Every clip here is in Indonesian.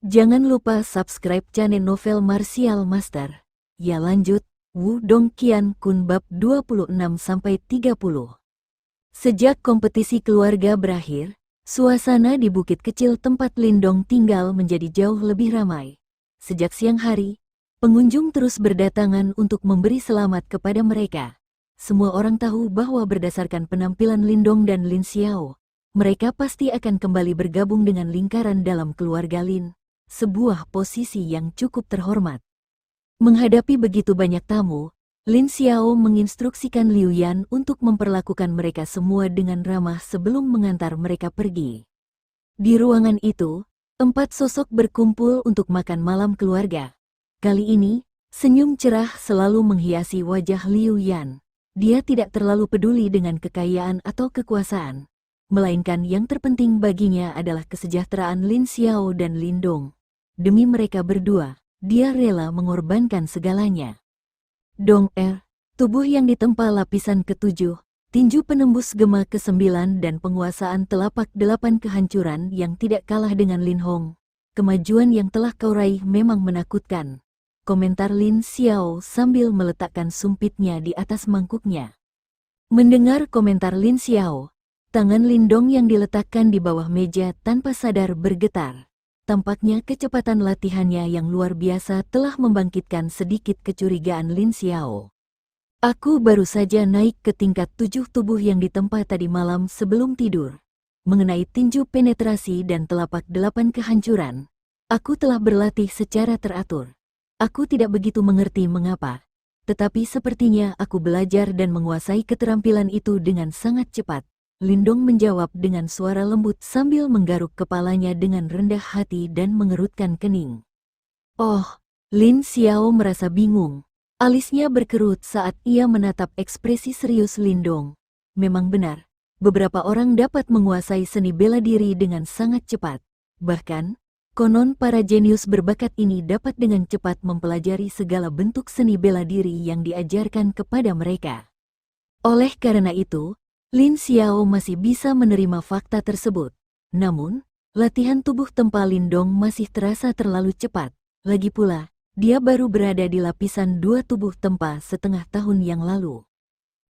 Jangan lupa subscribe channel Novel Martial Master. Ya lanjut, Wudong Qian Kun bab 26-30. Sejak kompetisi keluarga berakhir, suasana di bukit kecil tempat Lindong tinggal menjadi jauh lebih ramai. Sejak siang hari, pengunjung terus berdatangan untuk memberi selamat kepada mereka. Semua orang tahu bahwa berdasarkan penampilan Lindong dan Lin Xiao, mereka pasti akan kembali bergabung dengan lingkaran dalam keluarga Lin, sebuah posisi yang cukup terhormat. Menghadapi begitu banyak tamu, Lin Xiao menginstruksikan Liu Yan untuk memperlakukan mereka semua dengan ramah sebelum mengantar mereka pergi. Di ruangan itu, 4 sosok berkumpul untuk makan malam keluarga. Kali ini, senyum cerah selalu menghiasi wajah Liu Yan. Dia tidak terlalu peduli dengan kekayaan atau kekuasaan, melainkan yang terpenting baginya adalah kesejahteraan Lin Xiao dan Lindong. Demi mereka berdua, dia rela mengorbankan segalanya. Dong tubuh yang ditempa lapisan ke-7, tinju penembus gema ke-9 dan penguasaan telapak 8 kehancuran yang tidak kalah dengan Lin Hong. Kemajuan yang telah kau raih memang menakutkan, komentar Lin Xiao sambil meletakkan sumpitnya di atas mangkuknya. Mendengar komentar Lin Xiao, tangan Lindong yang diletakkan di bawah meja tanpa sadar bergetar. Tampaknya kecepatan latihannya yang luar biasa telah membangkitkan sedikit kecurigaan Lin Xiao. Aku baru saja naik ke tingkat 7 tubuh yang ditempa tadi malam sebelum tidur. Mengenai tinju penetrasi dan telapak 8 kehancuran, aku telah berlatih secara teratur. Aku tidak begitu mengerti mengapa, tetapi sepertinya aku belajar dan menguasai keterampilan itu dengan sangat cepat. Lindong menjawab dengan suara lembut sambil menggaruk kepalanya dengan rendah hati dan mengerutkan kening. Oh, Lin Xiao merasa bingung. Alisnya berkerut saat ia menatap ekspresi serius Lindong. Memang benar, beberapa orang dapat menguasai seni bela diri dengan sangat cepat. Bahkan, konon para jenius berbakat ini dapat dengan cepat mempelajari segala bentuk seni bela diri yang diajarkan kepada mereka. Oleh karena itu, Lin Xiao masih bisa menerima fakta tersebut. Namun, latihan tubuh tempa Lindong masih terasa terlalu cepat. Lagi pula, dia baru berada di lapisan 2 tubuh tempa setengah tahun yang lalu.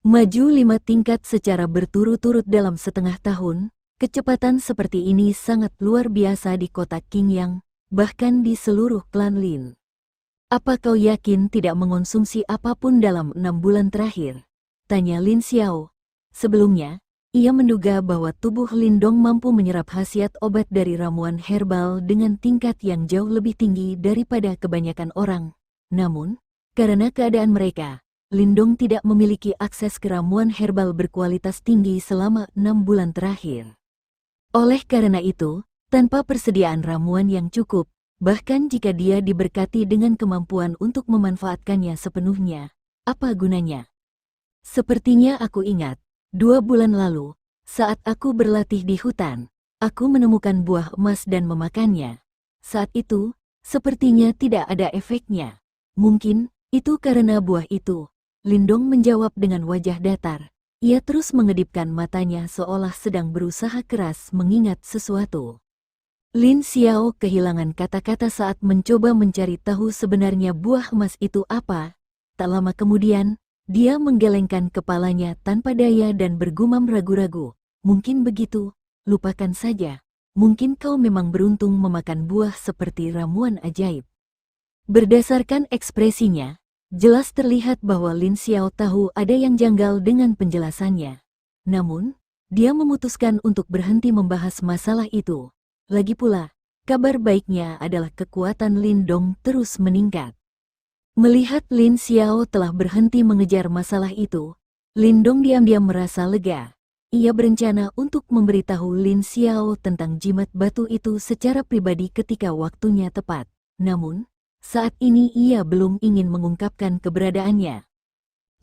Maju 5 tingkat secara berturut-turut dalam setengah tahun, kecepatan seperti ini sangat luar biasa di kota Qingyang, bahkan di seluruh klan Lin. Apa kau yakin tidak mengonsumsi apapun dalam 6 bulan terakhir? Tanya Lin Xiao. Sebelumnya, ia menduga bahwa tubuh Lindong mampu menyerap khasiat obat dari ramuan herbal dengan tingkat yang jauh lebih tinggi daripada kebanyakan orang. Namun, karena keadaan mereka, Lindong tidak memiliki akses ke ramuan herbal berkualitas tinggi selama 6 bulan terakhir. Oleh karena itu, tanpa persediaan ramuan yang cukup, bahkan jika dia diberkati dengan kemampuan untuk memanfaatkannya sepenuhnya, apa gunanya? Sepertinya aku ingat. 2 bulan lalu, saat aku berlatih di hutan, aku menemukan buah emas dan memakannya. Saat itu, sepertinya tidak ada efeknya. Mungkin, itu karena buah itu. Lindong menjawab dengan wajah datar. Ia terus mengedipkan matanya seolah sedang berusaha keras mengingat sesuatu. Lin Xiao kehilangan kata-kata saat mencoba mencari tahu sebenarnya buah emas itu apa. Tak lama kemudian, dia menggelengkan kepalanya tanpa daya dan bergumam ragu-ragu. Mungkin begitu, lupakan saja. Mungkin kau memang beruntung memakan buah seperti ramuan ajaib. Berdasarkan ekspresinya, jelas terlihat bahwa Lin Xiao tahu ada yang janggal dengan penjelasannya. Namun, dia memutuskan untuk berhenti membahas masalah itu. Lagi pula, kabar baiknya adalah kekuatan Lindong terus meningkat. Melihat Lin Xiao telah berhenti mengejar masalah itu, Lindong diam-diam merasa lega. Ia berencana untuk memberitahu Lin Xiao tentang jimat batu itu secara pribadi ketika waktunya tepat. Namun, saat ini ia belum ingin mengungkapkan keberadaannya.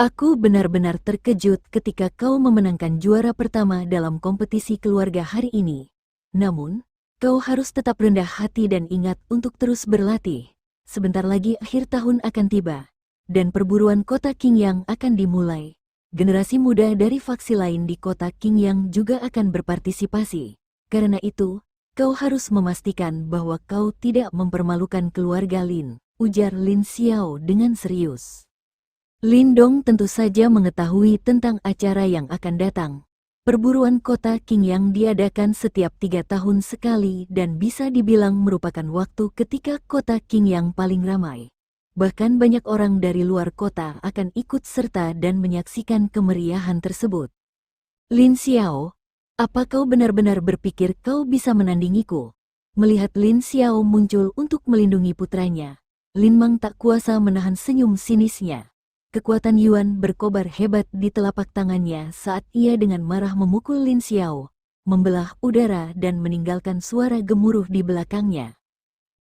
Aku benar-benar terkejut ketika kau memenangkan juara pertama dalam kompetisi keluarga hari ini. Namun, kau harus tetap rendah hati dan ingat untuk terus berlatih. Sebentar lagi akhir tahun akan tiba, dan perburuan kota Qingyang akan dimulai. Generasi muda dari faksi lain di kota Qingyang juga akan berpartisipasi. Karena itu, kau harus memastikan bahwa kau tidak mempermalukan keluarga Lin, ujar Lin Xiao dengan serius. Lin Dong tentu saja mengetahui tentang acara yang akan datang. Perburuan kota Qing yang diadakan setiap 3 tahun sekali dan bisa dibilang merupakan waktu ketika kota Qing yang paling ramai. Bahkan banyak orang dari luar kota akan ikut serta dan menyaksikan kemeriahan tersebut. Lin Xiao, apa kau benar-benar berpikir kau bisa menandingiku? Melihat Lin Xiao muncul untuk melindungi putranya, Lin Mang tak kuasa menahan senyum sinisnya. Kekuatan Yuan berkobar hebat di telapak tangannya saat ia dengan marah memukul Lin Xiao, membelah udara dan meninggalkan suara gemuruh di belakangnya.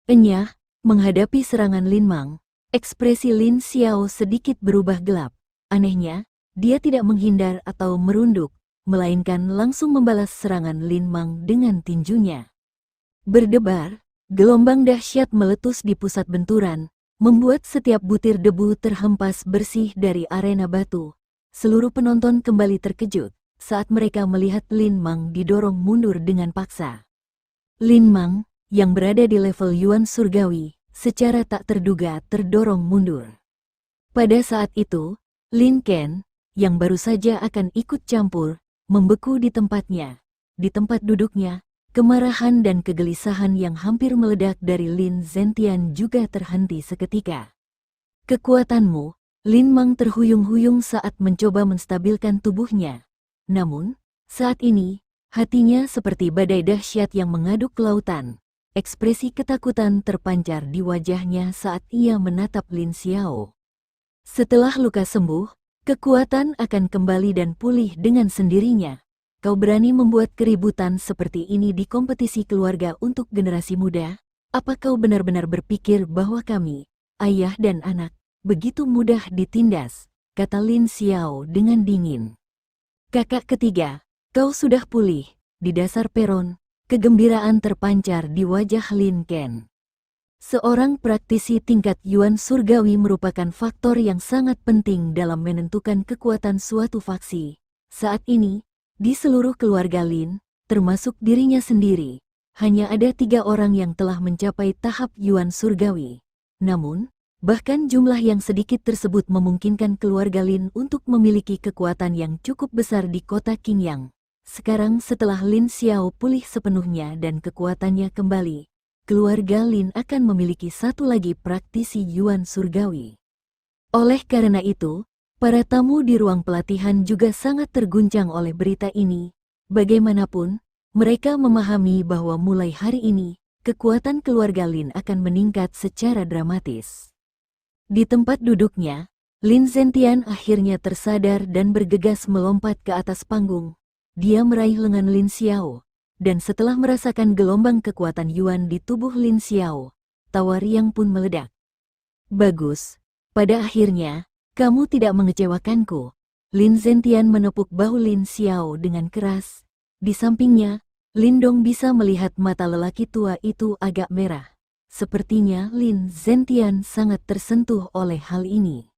Enyah, menghadapi serangan Lin Mang, ekspresi Lin Xiao sedikit berubah gelap. Anehnya, dia tidak menghindar atau merunduk, melainkan langsung membalas serangan Lin Mang dengan tinjunya. Berdebar, gelombang dahsyat meletus di pusat benturan, membuat setiap butir debu terhempas bersih dari arena batu. Seluruh penonton kembali terkejut saat mereka melihat Lin Mang didorong mundur dengan paksa. Lin Mang, yang berada di level Yuan Surgawi, secara tak terduga terdorong mundur. Pada saat itu, Lin Ken, yang baru saja akan ikut campur, membeku di tempatnya. Di tempat duduknya, kemarahan dan kegelisahan yang hampir meledak dari Lin Zentian juga terhenti seketika. Kekuatanmu, Lin Mang terhuyung-huyung saat mencoba menstabilkan tubuhnya. Namun, saat ini, hatinya seperti badai dahsyat yang mengaduk lautan. Ekspresi ketakutan terpancar di wajahnya saat ia menatap Lin Xiao. Setelah luka sembuh, kekuatan akan kembali dan pulih dengan sendirinya. Kau berani membuat keributan seperti ini di kompetisi keluarga untuk generasi muda? Apa kau benar-benar berpikir bahwa kami, ayah dan anak, begitu mudah ditindas? Kata Lin Xiao dengan dingin. Kakak ketiga, kau sudah pulih. Di dasar peron, kegembiraan terpancar di wajah Lin Ken. Seorang praktisi tingkat Yuan Surgawi merupakan faktor yang sangat penting dalam menentukan kekuatan suatu faksi. Saat ini, di seluruh keluarga Lin, termasuk dirinya sendiri, hanya ada 3 orang yang telah mencapai tahap Yuan Surgawi. Namun, bahkan jumlah yang sedikit tersebut memungkinkan keluarga Lin untuk memiliki kekuatan yang cukup besar di kota Qingyang. Sekarang setelah Lin Xiao pulih sepenuhnya dan kekuatannya kembali, keluarga Lin akan memiliki satu lagi praktisi Yuan Surgawi. Oleh karena itu, para tamu di ruang pelatihan juga sangat terguncang oleh berita ini. Bagaimanapun, mereka memahami bahwa mulai hari ini, kekuatan keluarga Lin akan meningkat secara dramatis. Di tempat duduknya, Lin Zentian akhirnya tersadar dan bergegas melompat ke atas panggung. Dia meraih lengan Lin Xiao, dan setelah merasakan gelombang kekuatan Yuan di tubuh Lin Xiao, tawa riang pun meledak. Bagus, pada akhirnya, kamu tidak mengecewakanku. Lin Zentian menepuk bahu Lin Xiao dengan keras. Di sampingnya, Lin Dong bisa melihat mata lelaki tua itu agak merah. Sepertinya Lin Zentian sangat tersentuh oleh hal ini.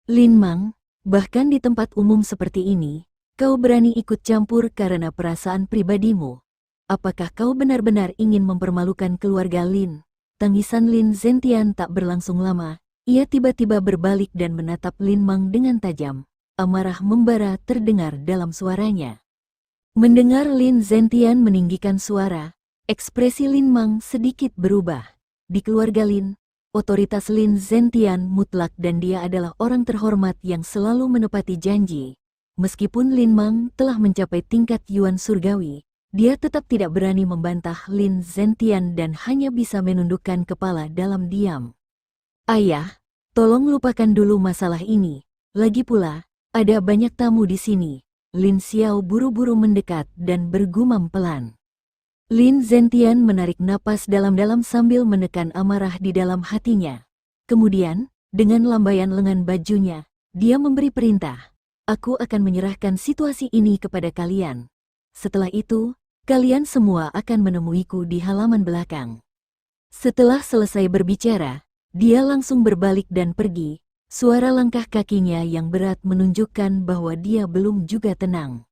Lin Mang, bahkan di tempat umum seperti ini, kau berani ikut campur karena perasaan pribadimu. Apakah kau benar-benar ingin mempermalukan keluarga Lin? Tangisan Lin Zentian tak berlangsung lama. Ia tiba-tiba berbalik dan menatap Lin Mang dengan tajam. Amarah membara terdengar dalam suaranya. Mendengar Lin Zentian meninggikan suara, ekspresi Lin Mang sedikit berubah. Di keluarga Lin, otoritas Lin Zentian mutlak dan dia adalah orang terhormat yang selalu menepati janji. Meskipun Lin Mang telah mencapai tingkat Yuan Surgawi, dia tetap tidak berani membantah Lin Zentian dan hanya bisa menundukkan kepala dalam diam. Ayah, tolong lupakan dulu masalah ini. Lagi pula, ada banyak tamu di sini. Lin Xiao buru-buru mendekat dan bergumam pelan. Lin Zentian menarik napas dalam-dalam sambil menekan amarah di dalam hatinya. Kemudian, dengan lambaian lengan bajunya, dia memberi perintah. Aku akan menyerahkan situasi ini kepada kalian. Setelah itu, kalian semua akan menemuiku di halaman belakang. Setelah selesai berbicara, dia langsung berbalik dan pergi. Suara langkah kakinya yang berat menunjukkan bahwa dia belum juga tenang.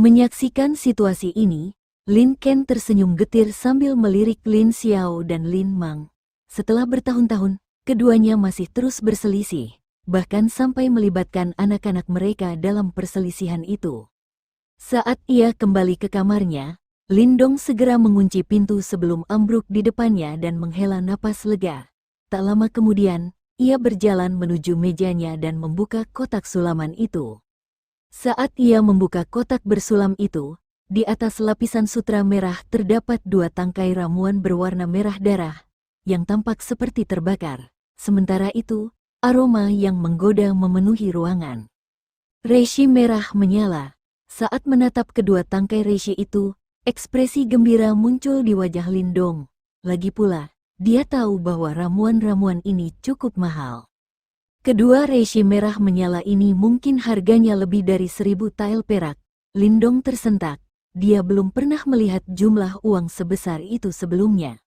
Menyaksikan situasi ini, Lin Ken tersenyum getir sambil melirik Lin Xiao dan Lin Mang. Setelah bertahun-tahun, keduanya masih terus berselisih, bahkan sampai melibatkan anak-anak mereka dalam perselisihan itu. Saat ia kembali ke kamarnya, Lin Dong segera mengunci pintu sebelum ambruk di depannya dan menghela napas lega. Tak lama kemudian, ia berjalan menuju mejanya dan membuka kotak sulaman itu. Saat ia membuka kotak bersulam itu, di atas lapisan sutra merah terdapat 2 tangkai ramuan berwarna merah darah, yang tampak seperti terbakar. Sementara itu, aroma yang menggoda memenuhi ruangan. Reishi merah menyala. Saat menatap kedua tangkai reishi itu, ekspresi gembira muncul di wajah Lin Dong. Lagi pula, dia tahu bahwa ramuan-ramuan ini cukup mahal. Kedua reishi merah menyala ini mungkin harganya lebih dari 1000 tael perak. Lin Dong tersentak. Dia belum pernah melihat jumlah uang sebesar itu sebelumnya.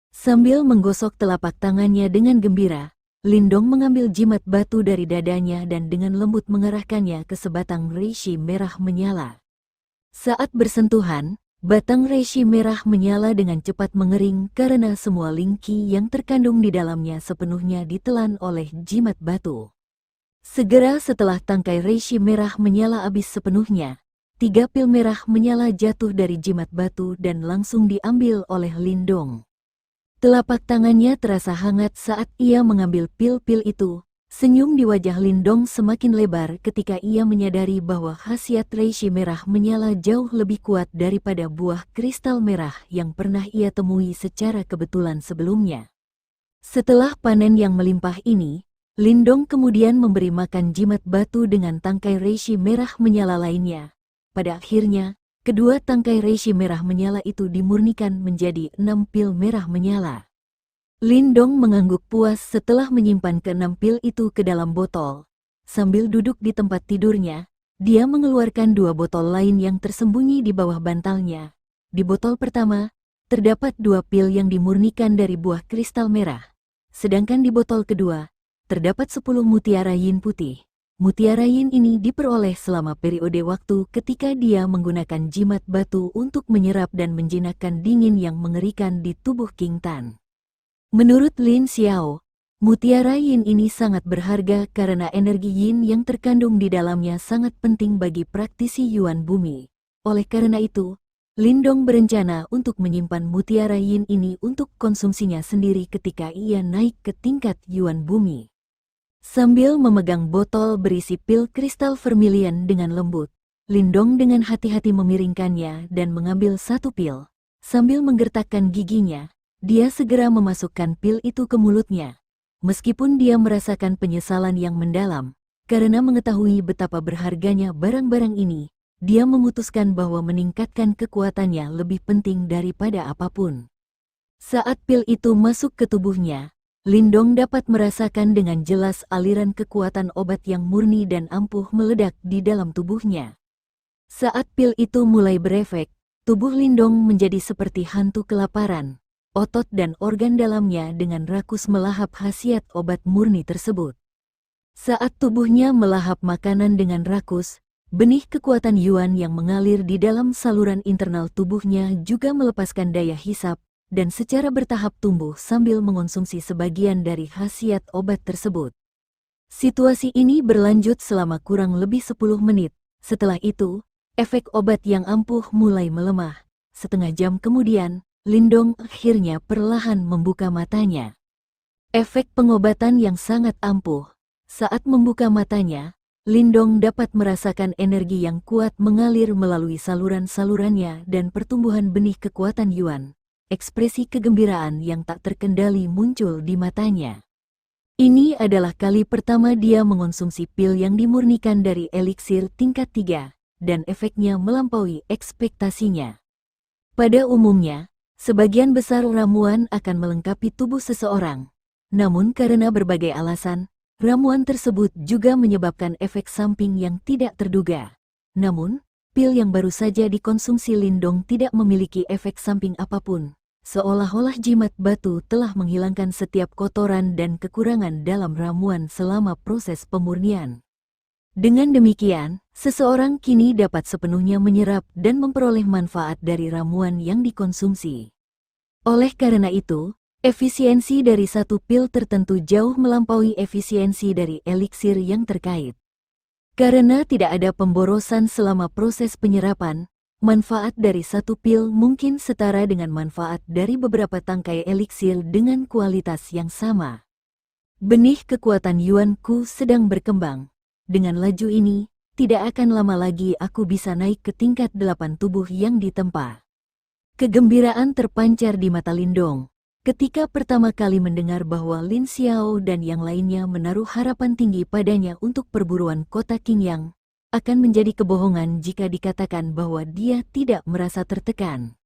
Sambil menggosok telapak tangannya dengan gembira, Lin Dong mengambil jimat batu dari dadanya dan dengan lembut mengarahkannya ke sebatang reishi merah menyala. Saat bersentuhan, batang reishi merah menyala dengan cepat mengering karena semua lingki yang terkandung di dalamnya sepenuhnya ditelan oleh jimat batu. Segera setelah tangkai reishi merah menyala habis sepenuhnya, 3 pil merah menyala jatuh dari jimat batu dan langsung diambil oleh Lin Dong. Telapak tangannya terasa hangat saat ia mengambil pil-pil itu. Senyum di wajah Lin Dong semakin lebar ketika ia menyadari bahwa khasiat reishi merah menyala jauh lebih kuat daripada buah kristal merah yang pernah ia temui secara kebetulan sebelumnya. Setelah panen yang melimpah ini, Lin Dong kemudian memberi makan jimat batu dengan tangkai reishi merah menyala lainnya. Pada akhirnya, kedua tangkai reishi merah menyala itu dimurnikan menjadi 6 pil merah menyala. Lin Dong mengangguk puas setelah menyimpan ke-6 pil itu ke dalam botol. Sambil duduk di tempat tidurnya, dia mengeluarkan 2 botol lain yang tersembunyi di bawah bantalnya. Di botol pertama, terdapat 2 pil yang dimurnikan dari buah kristal merah. Sedangkan di botol kedua, terdapat 10 mutiara yin putih. Mutiara yin ini diperoleh selama periode waktu ketika dia menggunakan jimat batu untuk menyerap dan menjinakkan dingin yang mengerikan di tubuh King Tan. Menurut Lin Xiao, mutiara yin ini sangat berharga karena energi yin yang terkandung di dalamnya sangat penting bagi praktisi Yuan Bumi. Oleh karena itu, Lin Dong berencana untuk menyimpan mutiara yin ini untuk konsumsinya sendiri ketika ia naik ke tingkat Yuan Bumi. Sambil memegang botol berisi pil kristal vermilion dengan lembut, Lin Dong dengan hati-hati memiringkannya dan mengambil 1 pil. Sambil menggertakkan giginya, dia segera memasukkan pil itu ke mulutnya. Meskipun dia merasakan penyesalan yang mendalam, karena mengetahui betapa berharganya barang-barang ini, dia memutuskan bahwa meningkatkan kekuatannya lebih penting daripada apapun. Saat pil itu masuk ke tubuhnya, Lin Dong dapat merasakan dengan jelas aliran kekuatan obat yang murni dan ampuh meledak di dalam tubuhnya. Saat pil itu mulai berefek, tubuh Lin Dong menjadi seperti hantu kelaparan. Otot dan organ dalamnya dengan rakus melahap khasiat obat murni tersebut. Saat tubuhnya melahap makanan dengan rakus, benih kekuatan Yuan yang mengalir di dalam saluran internal tubuhnya juga melepaskan daya hisap, dan secara bertahap tumbuh sambil mengonsumsi sebagian dari khasiat obat tersebut. Situasi ini berlanjut selama kurang lebih 10 menit. Setelah itu, efek obat yang ampuh mulai melemah. Setengah jam kemudian, Lin Dong akhirnya perlahan membuka matanya. Efek pengobatan yang sangat ampuh. Saat membuka matanya, Lin Dong dapat merasakan energi yang kuat mengalir melalui saluran-salurannya dan pertumbuhan benih kekuatan Yuan. Ekspresi kegembiraan yang tak terkendali muncul di matanya. Ini adalah kali pertama dia mengonsumsi pil yang dimurnikan dari eliksir tingkat 3, dan efeknya melampaui ekspektasinya. Pada umumnya, sebagian besar ramuan akan melengkapi tubuh seseorang. Namun karena berbagai alasan, ramuan tersebut juga menyebabkan efek samping yang tidak terduga. Namun, pil yang baru saja dikonsumsi Lin Dong tidak memiliki efek samping apapun. Seolah-olah jimat batu telah menghilangkan setiap kotoran dan kekurangan dalam ramuan selama proses pemurnian. Dengan demikian, seseorang kini dapat sepenuhnya menyerap dan memperoleh manfaat dari ramuan yang dikonsumsi. Oleh karena itu, efisiensi dari satu pil tertentu jauh melampaui efisiensi dari eliksir yang terkait. Karena tidak ada pemborosan selama proses penyerapan, manfaat dari satu pil mungkin setara dengan manfaat dari beberapa tangkai eliksir dengan kualitas yang sama. Benih kekuatan Yuan Ku sedang berkembang. Dengan laju ini, tidak akan lama lagi aku bisa naik ke tingkat 8 tubuh yang ditempa. Kegembiraan terpancar di mata Lindong ketika pertama kali mendengar bahwa Lin Xiao dan yang lainnya menaruh harapan tinggi padanya untuk perburuan kota Qingyang. Akan menjadi kebohongan jika dikatakan bahwa dia tidak merasa tertekan.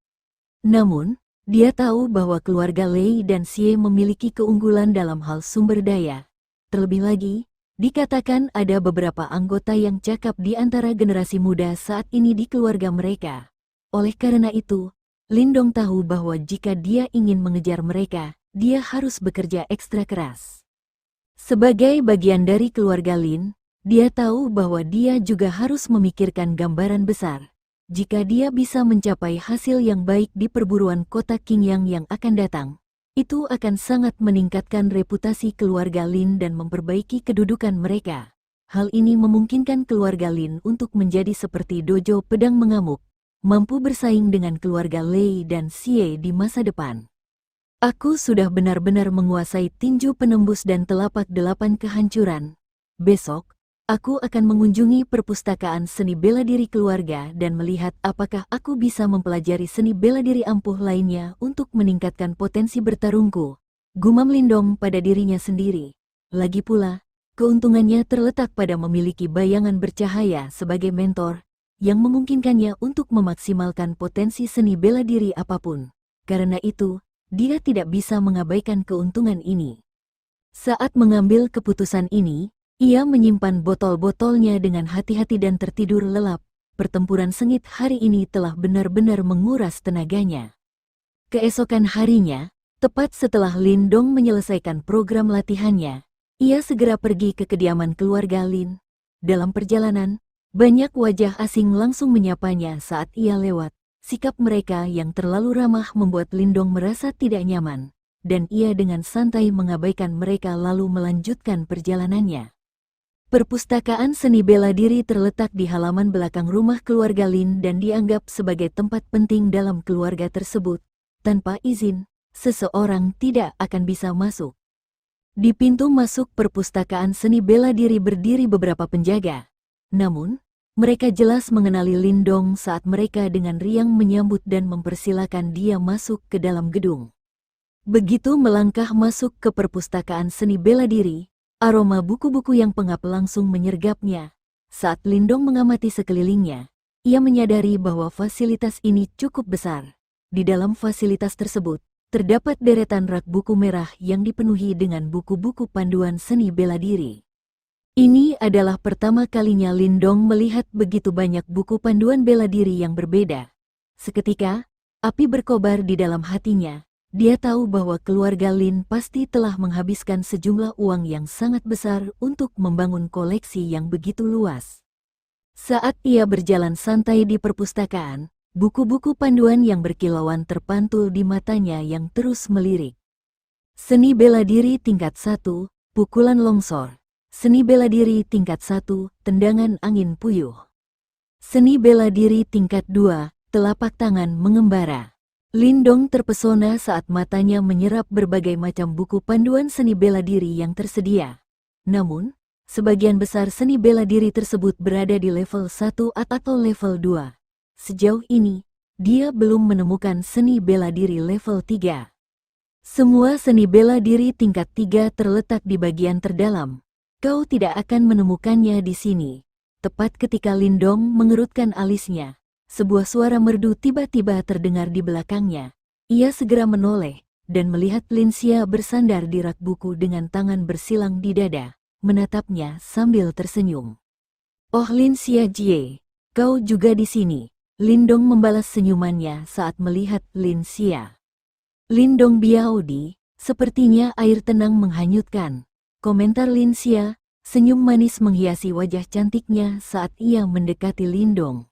Namun, dia tahu bahwa keluarga Lei dan Xie memiliki keunggulan dalam hal sumber daya. Terlebih lagi, dikatakan ada beberapa anggota yang cakap di antara generasi muda saat ini di keluarga mereka. Oleh karena itu, Lindong tahu bahwa jika dia ingin mengejar mereka, dia harus bekerja ekstra keras. Sebagai bagian dari keluarga Lin, dia tahu bahwa dia juga harus memikirkan gambaran besar. Jika dia bisa mencapai hasil yang baik di perburuan kota Qingyang yang akan datang, itu akan sangat meningkatkan reputasi keluarga Lin dan memperbaiki kedudukan mereka. Hal ini memungkinkan keluarga Lin untuk menjadi seperti dojo pedang mengamuk, mampu bersaing dengan keluarga Lei dan Xie di masa depan. Aku sudah benar-benar menguasai tinju penembus dan telapak 8 kehancuran. Besok, aku akan mengunjungi perpustakaan seni bela diri keluarga dan melihat apakah aku bisa mempelajari seni bela diri ampuh lainnya untuk meningkatkan potensi bertarungku. Gumam Lindong pada dirinya sendiri. Lagi pula, keuntungannya terletak pada memiliki bayangan bercahaya sebagai mentor, yang memungkinkannya untuk memaksimalkan potensi seni bela diri apapun. Karena itu, dia tidak bisa mengabaikan keuntungan ini. Saat mengambil keputusan ini, ia menyimpan botol-botolnya dengan hati-hati dan tertidur lelap. Pertempuran sengit hari ini telah benar-benar menguras tenaganya. Keesokan harinya, tepat setelah Lindong menyelesaikan program latihannya, ia segera pergi ke kediaman keluarga Lin. Dalam perjalanan, banyak wajah asing langsung menyapanya saat ia lewat. Sikap mereka yang terlalu ramah membuat Lindong merasa tidak nyaman, dan ia dengan santai mengabaikan mereka lalu melanjutkan perjalanannya. Perpustakaan seni bela diri terletak di halaman belakang rumah keluarga Lin dan dianggap sebagai tempat penting dalam keluarga tersebut. Tanpa izin, seseorang tidak akan bisa masuk. Di pintu masuk perpustakaan seni bela diri berdiri beberapa penjaga. Namun, mereka jelas mengenali Lindong saat mereka dengan riang menyambut dan mempersilakan dia masuk ke dalam gedung. Begitu melangkah masuk ke perpustakaan seni bela diri, aroma buku-buku yang pengap langsung menyergapnya. Saat Lindong mengamati sekelilingnya, ia menyadari bahwa fasilitas ini cukup besar. Di dalam fasilitas tersebut, terdapat deretan rak buku merah yang dipenuhi dengan buku-buku panduan seni bela diri. Ini adalah pertama kalinya Lindong melihat begitu banyak buku panduan bela diri yang berbeda. Seketika, api berkobar di dalam hatinya. Dia tahu bahwa keluarga Lin pasti telah menghabiskan sejumlah uang yang sangat besar untuk membangun koleksi yang begitu luas. Saat ia berjalan santai di perpustakaan, buku-buku panduan yang berkilauan terpantul di matanya yang terus melirik. Seni bela diri tingkat 1, pukulan longsor. Seni bela diri tingkat 1, tendangan angin puyuh. Seni bela diri tingkat 2, telapak tangan mengembara. Lindong terpesona saat matanya menyerap berbagai macam buku panduan seni bela diri yang tersedia. Namun, sebagian besar seni bela diri tersebut berada di level 1 atau level 2. Sejauh ini, dia belum menemukan seni bela diri level 3. Semua seni bela diri tingkat 3 terletak di bagian terdalam. Kau tidak akan menemukannya di sini. Tepat ketika Lindong mengerutkan alisnya, sebuah suara merdu tiba-tiba terdengar di belakangnya. Ia segera menoleh dan melihat Lin Xia bersandar di rak buku dengan tangan bersilang di dada, menatapnya sambil tersenyum. "Oh Lin Xia Jie, kau juga di sini." Lindong membalas senyumannya saat melihat Lin Xia. "Lindong Biaodi, sepertinya air tenang menghanyutkan," komentar Lin Xia, Senyum manis menghiasi wajah cantiknya saat ia mendekati Lindong.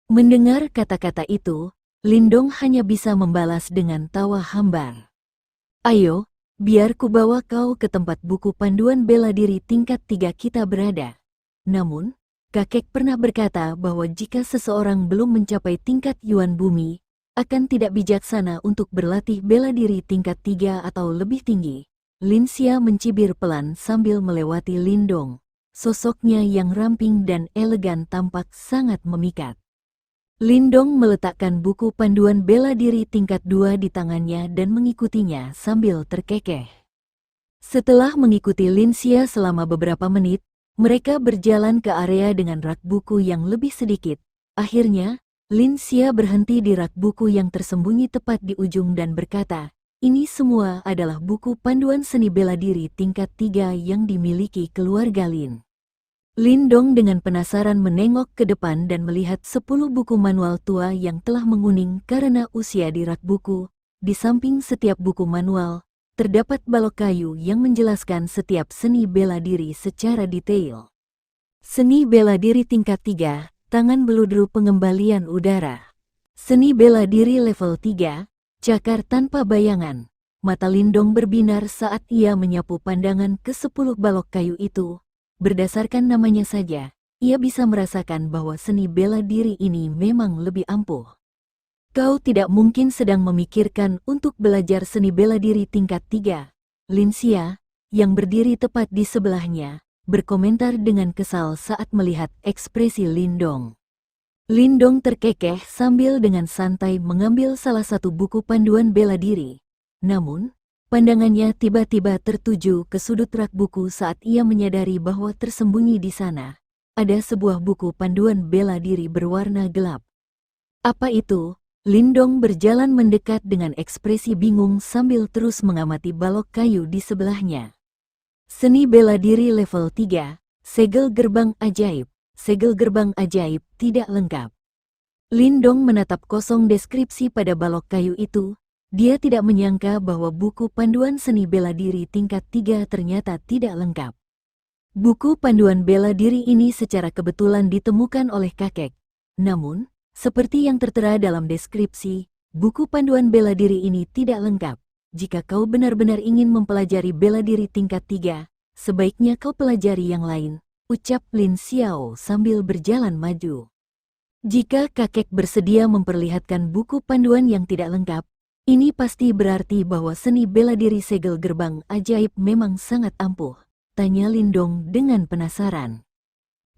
Mendengar kata-kata itu, Lindong hanya bisa membalas dengan tawa hambar. Ayo, biar ku bawa kau ke tempat buku panduan bela diri tingkat 3 kita berada. Namun, kakek pernah berkata bahwa jika seseorang belum mencapai tingkat Yuan Bumi, akan tidak bijaksana untuk berlatih bela diri tingkat 3 atau lebih tinggi. Lin Xia mencibir pelan sambil melewati Lindong. Sosoknya yang ramping dan elegan tampak sangat memikat. Lindong meletakkan buku panduan bela diri tingkat 2 di tangannya dan mengikutinya sambil terkekeh. Setelah mengikuti Lin Xia selama beberapa menit, mereka berjalan ke area dengan rak buku yang lebih sedikit. Akhirnya, Lin Xia berhenti di rak buku yang tersembunyi tepat di ujung dan berkata, "Ini semua adalah buku panduan seni bela diri tingkat 3 yang dimiliki keluarga Lin." Lindong dengan penasaran menengok ke depan dan melihat 10 buku manual tua yang telah menguning karena usia di rak buku. Di samping setiap buku manual, terdapat balok kayu yang menjelaskan setiap seni bela diri secara detail. Seni bela diri tingkat 3. Tangan beludru pengembalian udara. Seni bela diri level 3, cakar tanpa bayangan. Mata Lindong berbinar saat ia menyapu pandangan ke 10 balok kayu itu. Berdasarkan namanya saja, ia bisa merasakan bahwa seni bela diri ini memang lebih ampuh. Kau tidak mungkin sedang memikirkan untuk belajar seni bela diri tingkat 3. Lin Xia, yang berdiri tepat di sebelahnya, berkomentar dengan kesal saat melihat ekspresi Lindong. Lindong terkekeh sambil dengan santai mengambil salah satu buku panduan bela diri. Namun, pandangannya tiba-tiba tertuju ke sudut rak buku saat ia menyadari bahwa tersembunyi di sana ada sebuah buku panduan bela diri berwarna gelap. Apa itu? Lindong berjalan mendekat dengan ekspresi bingung sambil terus mengamati balok kayu di sebelahnya. Seni bela diri level 3, segel gerbang ajaib. Segel gerbang ajaib tidak lengkap. Lindong menatap kosong deskripsi pada balok kayu itu. Dia tidak menyangka bahwa buku panduan seni bela diri tingkat 3 ternyata tidak lengkap. Buku panduan bela diri ini secara kebetulan ditemukan oleh kakek. Namun, seperti yang tertera dalam deskripsi, buku panduan bela diri ini tidak lengkap. Jika kau benar-benar ingin mempelajari bela diri tingkat 3, sebaiknya kau pelajari yang lain, ucap Lin Xiao sambil berjalan maju. Jika kakek bersedia memperlihatkan buku panduan yang tidak lengkap, ini pasti berarti bahwa seni bela diri segel gerbang ajaib memang sangat ampuh, tanya Lindong dengan penasaran.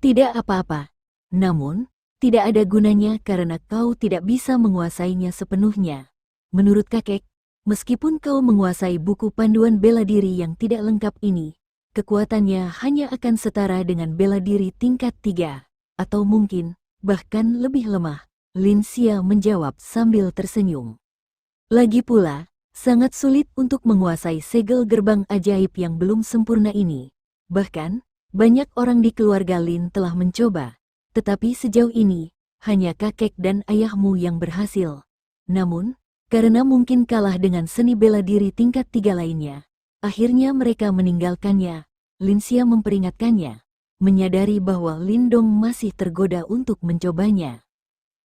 Tidak apa-apa, namun, tidak ada gunanya karena kau tidak bisa menguasainya sepenuhnya. Menurut kakek, meskipun kau menguasai buku panduan bela diri yang tidak lengkap ini, kekuatannya hanya akan setara dengan bela diri tingkat 3, atau mungkin, bahkan lebih lemah, Lin Xia menjawab sambil tersenyum. Lagi pula, sangat sulit untuk menguasai segel gerbang ajaib yang belum sempurna ini. Bahkan, banyak orang di keluarga Lin telah mencoba, tetapi sejauh ini, hanya kakek dan ayahmu yang berhasil. Namun, karena mungkin kalah dengan seni bela diri tingkat 3 lainnya, akhirnya mereka meninggalkannya. Lin Xia memperingatkannya, menyadari bahwa Lindong masih tergoda untuk mencobanya.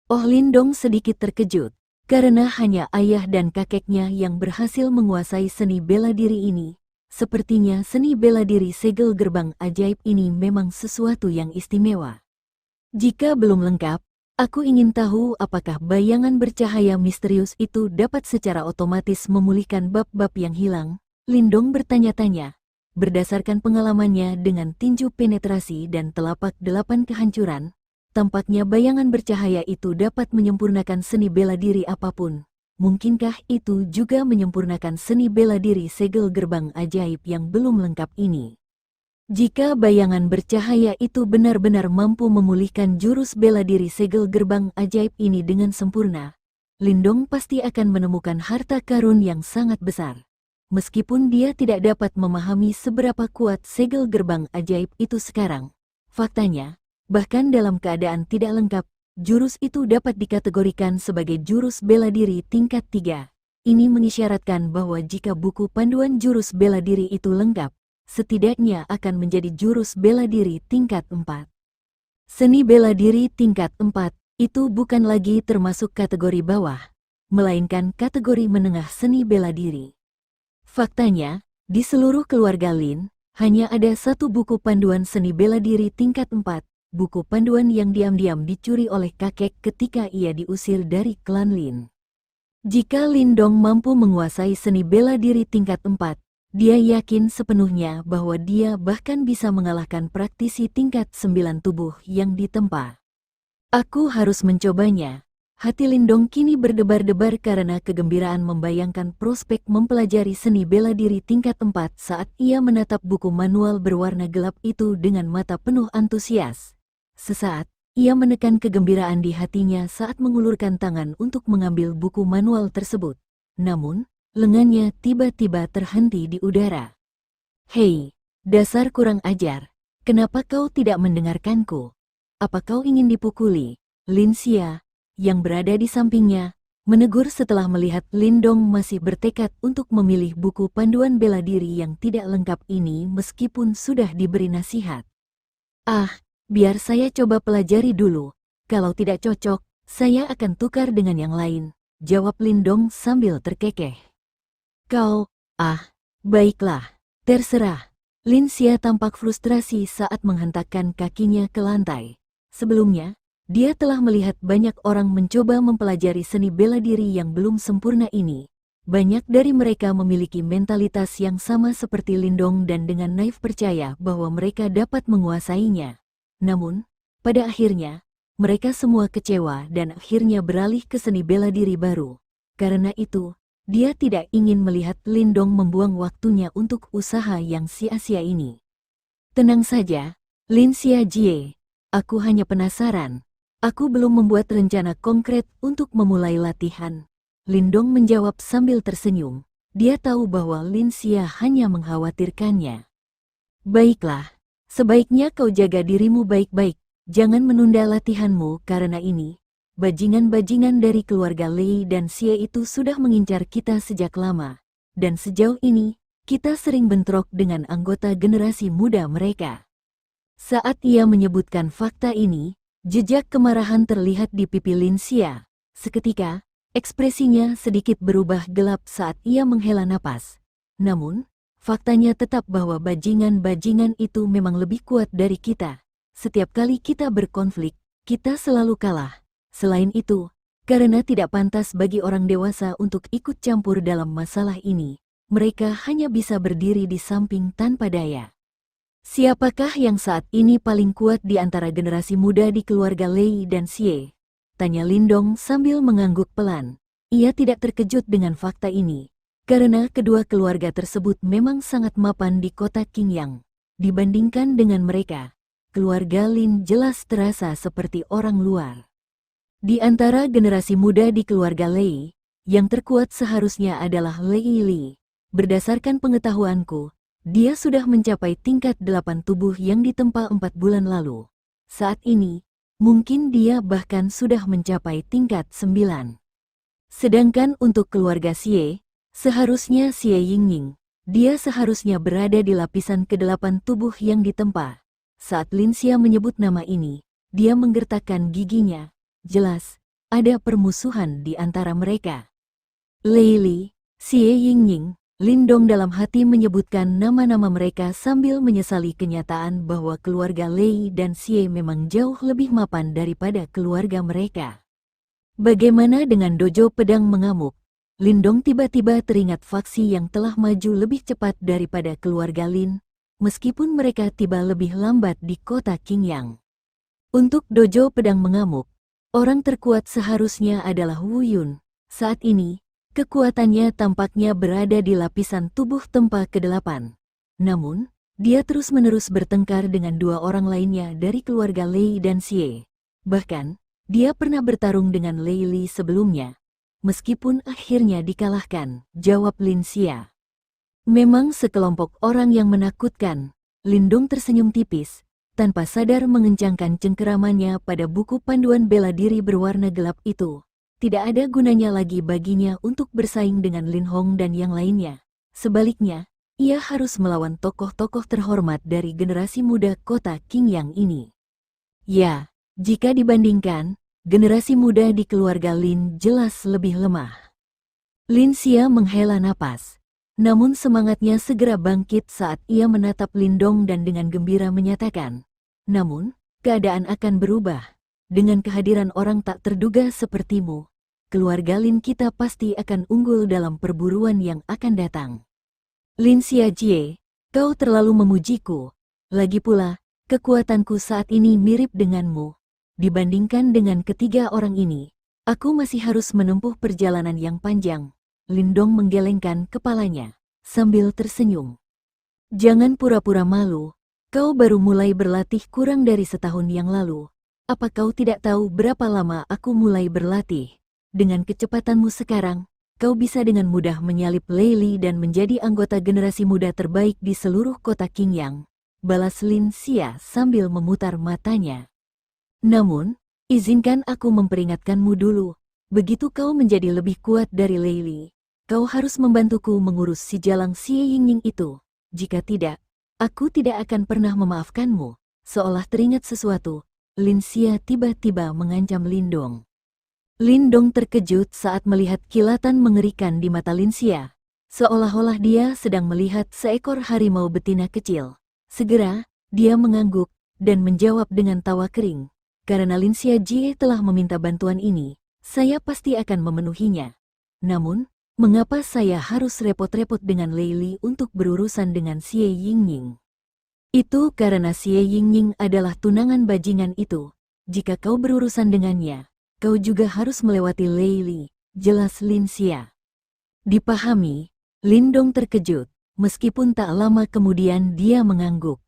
Oh, Lindong sedikit terkejut, karena hanya ayah dan kakeknya yang berhasil menguasai seni bela diri ini. Sepertinya seni bela diri segel gerbang ajaib ini memang sesuatu yang istimewa. Jika belum lengkap, aku ingin tahu apakah bayangan bercahaya misterius itu dapat secara otomatis memulihkan bab-bab yang hilang. Lindong bertanya-tanya. Berdasarkan pengalamannya dengan tinju penetrasi dan telapak 8 kehancuran, tampaknya bayangan bercahaya itu dapat menyempurnakan seni bela diri apapun. Mungkinkah itu juga menyempurnakan seni bela diri segel gerbang ajaib yang belum lengkap ini? Jika bayangan bercahaya itu benar-benar mampu memulihkan jurus bela diri segel gerbang ajaib ini dengan sempurna, Lindong pasti akan menemukan harta karun yang sangat besar. Meskipun dia tidak dapat memahami seberapa kuat segel gerbang ajaib itu sekarang, faktanya, bahkan dalam keadaan tidak lengkap, jurus itu dapat dikategorikan sebagai jurus bela diri tingkat 3. Ini mengisyaratkan bahwa jika buku panduan jurus bela diri itu lengkap, setidaknya akan menjadi jurus bela diri tingkat 4. Seni bela diri tingkat 4 itu bukan lagi termasuk kategori bawah, melainkan kategori menengah seni bela diri. Faktanya, di seluruh keluarga Lin, hanya ada satu buku panduan seni bela diri tingkat 4, buku panduan yang diam-diam dicuri oleh kakek ketika ia diusir dari klan Lin. Jika Lin Dong mampu menguasai seni bela diri tingkat 4, dia yakin sepenuhnya bahwa dia bahkan bisa mengalahkan praktisi tingkat 9 tubuh yang ditempa. Aku harus mencobanya. Hati Lin Dong kini berdebar-debar karena kegembiraan membayangkan prospek mempelajari seni bela diri tingkat 4 saat ia menatap buku manual berwarna gelap itu dengan mata penuh antusias. Sesaat, ia menekan kegembiraan di hatinya saat mengulurkan tangan untuk mengambil buku manual tersebut. Namun, lengannya tiba-tiba terhenti di udara. Hei, dasar kurang ajar. Kenapa kau tidak mendengarkanku? Apa kau ingin dipukuli? Lin Xia, yang berada di sampingnya, menegur setelah melihat Lin Dong masih bertekad untuk memilih buku panduan bela diri yang tidak lengkap ini meskipun sudah diberi nasihat. Ah, biar saya coba pelajari dulu. Kalau tidak cocok, saya akan tukar dengan yang lain, jawab Lin Dong sambil terkekeh. Kau, baiklah, terserah. Lin Xia tampak frustrasi saat menghentakkan kakinya ke lantai. Sebelumnya, dia telah melihat banyak orang mencoba mempelajari seni bela diri yang belum sempurna ini. Banyak dari mereka memiliki mentalitas yang sama seperti Lin Dong dan dengan naif percaya bahwa mereka dapat menguasainya. Namun, pada akhirnya, mereka semua kecewa dan akhirnya beralih ke seni bela diri baru. Karena itu, dia tidak ingin melihat Lin Dong membuang waktunya untuk usaha yang sia-sia ini. Tenang saja, Lin Xia Jie. Aku hanya penasaran. Aku belum membuat rencana konkret untuk memulai latihan. Lin Dong menjawab sambil tersenyum. Dia tahu bahwa Lin Xia hanya mengkhawatirkannya. Baiklah, sebaiknya kau jaga dirimu baik-baik. Jangan menunda latihanmu karena ini. Bajingan-bajingan dari keluarga Lei dan Xie itu sudah mengincar kita sejak lama. Dan sejauh ini, kita sering bentrok dengan anggota generasi muda mereka. Saat ia menyebutkan fakta ini, jejak kemarahan terlihat di pipi Lin Xia. Seketika, ekspresinya sedikit berubah gelap saat ia menghela napas. Namun, faktanya tetap bahwa bajingan-bajingan itu memang lebih kuat dari kita. Setiap kali kita berkonflik, kita selalu kalah. Selain itu, karena tidak pantas bagi orang dewasa untuk ikut campur dalam masalah ini, mereka hanya bisa berdiri di samping tanpa daya. Siapakah yang saat ini paling kuat di antara generasi muda di keluarga Lei dan Xie? Tanya Lin Dong sambil mengangguk pelan. Ia tidak terkejut dengan fakta ini, karena kedua keluarga tersebut memang sangat mapan di kota Qingyang. Dibandingkan dengan mereka, keluarga Lin jelas terasa seperti orang luar. Di antara generasi muda di keluarga Lei, yang terkuat seharusnya adalah Lei Li. Berdasarkan pengetahuanku, dia sudah mencapai tingkat 8 tubuh yang ditempa 4 bulan lalu. Saat ini, mungkin dia bahkan sudah mencapai tingkat 9. Sedangkan untuk keluarga Xie, seharusnya Xie Yingying, dia seharusnya berada di lapisan ke-8 tubuh yang ditempa. Saat Lin Xia menyebut nama ini, dia menggertakkan giginya. Jelas, ada permusuhan di antara mereka. Lei Li, Xie Yingying, Lin Dong dalam hati menyebutkan nama-nama mereka sambil menyesali kenyataan bahwa keluarga Lei dan Xie memang jauh lebih mapan daripada keluarga mereka. Bagaimana dengan dojo pedang mengamuk? Lin Dong tiba-tiba teringat faksi yang telah maju lebih cepat daripada keluarga Lin, meskipun mereka tiba lebih lambat di kota Qingyang. Untuk dojo pedang mengamuk, orang terkuat seharusnya adalah Wu Yun. Saat ini, kekuatannya tampaknya berada di lapisan tubuh tempa ke-8. Namun, dia terus-menerus bertengkar dengan dua orang lainnya dari keluarga Lei dan Xie. Bahkan, dia pernah bertarung dengan Lei Li sebelumnya. Meskipun akhirnya dikalahkan, jawab Lin Xia. Memang sekelompok orang yang menakutkan. Lin Dong tersenyum tipis, tanpa sadar mengencangkan cengkeramannya pada buku panduan bela diri berwarna gelap itu. Tidak ada gunanya lagi baginya untuk bersaing dengan Lin Hong dan yang lainnya. Sebaliknya, ia harus melawan tokoh-tokoh terhormat dari generasi muda kota Qingyang ini. Ya, jika dibandingkan, generasi muda di keluarga Lin jelas lebih lemah. Lin Xia menghela napas. Namun semangatnya segera bangkit saat ia menatap Lindong dan dengan gembira menyatakan, "Namun, keadaan akan berubah. Dengan kehadiran orang tak terduga sepertimu, keluarga Lin kita pasti akan unggul dalam perburuan yang akan datang." Lin Xia Jie, kau terlalu memujiku. Lagi pula, kekuatanku saat ini mirip denganmu. Dibandingkan dengan ketiga orang ini, aku masih harus menempuh perjalanan yang panjang. Lindong menggelengkan kepalanya, sambil tersenyum. Jangan pura-pura malu, kau baru mulai berlatih kurang dari setahun yang lalu. Apa kau tidak tahu berapa lama aku mulai berlatih? Dengan kecepatanmu sekarang, kau bisa dengan mudah menyalip Lei Li dan menjadi anggota generasi muda terbaik di seluruh kota Qingyang, balas Lin Xia sambil memutar matanya. Namun, izinkan aku memperingatkanmu dulu, begitu kau menjadi lebih kuat dari Lei Li, kau harus membantuku mengurus si jalang Xie Yingying itu. Jika tidak, aku tidak akan pernah memaafkanmu. Seolah teringat sesuatu, Lin Xia tiba-tiba mengancam Lindong. Lindong terkejut saat melihat kilatan mengerikan di mata Lin Xia. Seolah-olah dia sedang melihat seekor harimau betina kecil. Segera, dia mengangguk dan menjawab dengan tawa kering. Karena Lin Xia Jie telah meminta bantuan ini, saya pasti akan memenuhinya. Namun, mengapa saya harus repot-repot dengan Lei Li untuk berurusan dengan Xie Yingying? Itu karena Xie Yingying adalah tunangan bajingan itu. Jika kau berurusan dengannya, kau juga harus melewati Lei Li, jelas Lin Xia. Dipahami, Lindong terkejut, meskipun tak lama kemudian dia mengangguk.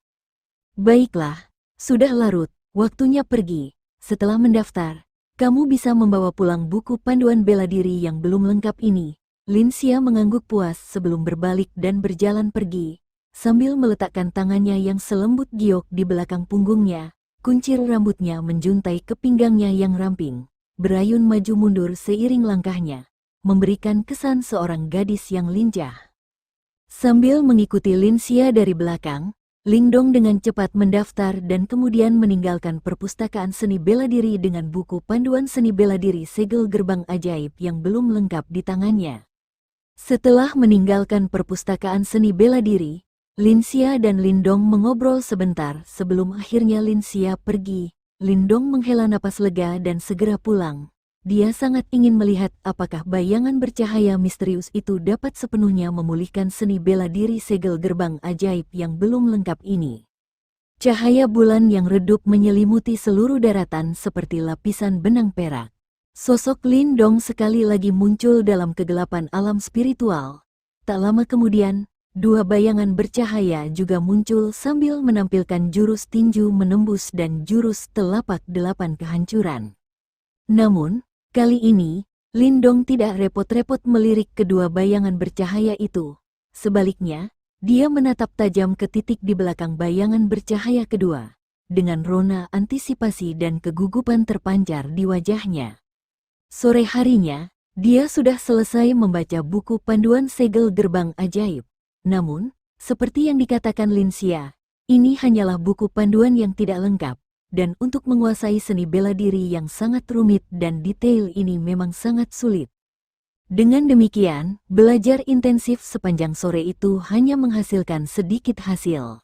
Baiklah, sudah larut, waktunya pergi. Setelah mendaftar, kamu bisa membawa pulang buku panduan bela diri yang belum lengkap ini. Lin Xia mengangguk puas sebelum berbalik dan berjalan pergi, sambil meletakkan tangannya yang selembut giok di belakang punggungnya. Kuncir rambutnya menjuntai ke pinggangnya yang ramping, berayun maju mundur seiring langkahnya, memberikan kesan seorang gadis yang lincah. Sambil mengikuti Lin Xia dari belakang, Lindong dengan cepat mendaftar dan kemudian meninggalkan perpustakaan seni bela diri dengan buku panduan seni bela diri segel gerbang ajaib yang belum lengkap di tangannya. Setelah meninggalkan perpustakaan seni bela diri, Lin Xia dan Lindong mengobrol sebentar sebelum akhirnya Lin Xia pergi. Lindong menghela napas lega dan segera pulang. Dia sangat ingin melihat apakah bayangan bercahaya misterius itu dapat sepenuhnya memulihkan seni bela diri segel gerbang ajaib yang belum lengkap ini. Cahaya bulan yang redup menyelimuti seluruh daratan seperti lapisan benang perak. Sosok Lindong sekali lagi muncul dalam kegelapan alam spiritual. Tak lama kemudian, dua bayangan bercahaya juga muncul sambil menampilkan jurus tinju menembus dan jurus telapak delapan kehancuran. Namun, kali ini, Lindong tidak repot-repot melirik kedua bayangan bercahaya itu. Sebaliknya, dia menatap tajam ke titik di belakang bayangan bercahaya kedua. Dengan rona antisipasi dan kegugupan terpancar di wajahnya. Sore harinya, dia sudah selesai membaca buku panduan segel gerbang ajaib. Namun, seperti yang dikatakan Lin Xia, ini hanyalah buku panduan yang tidak lengkap. Dan untuk menguasai seni bela diri yang sangat rumit dan detail ini memang sangat sulit. Dengan demikian, belajar intensif sepanjang sore itu hanya menghasilkan sedikit hasil.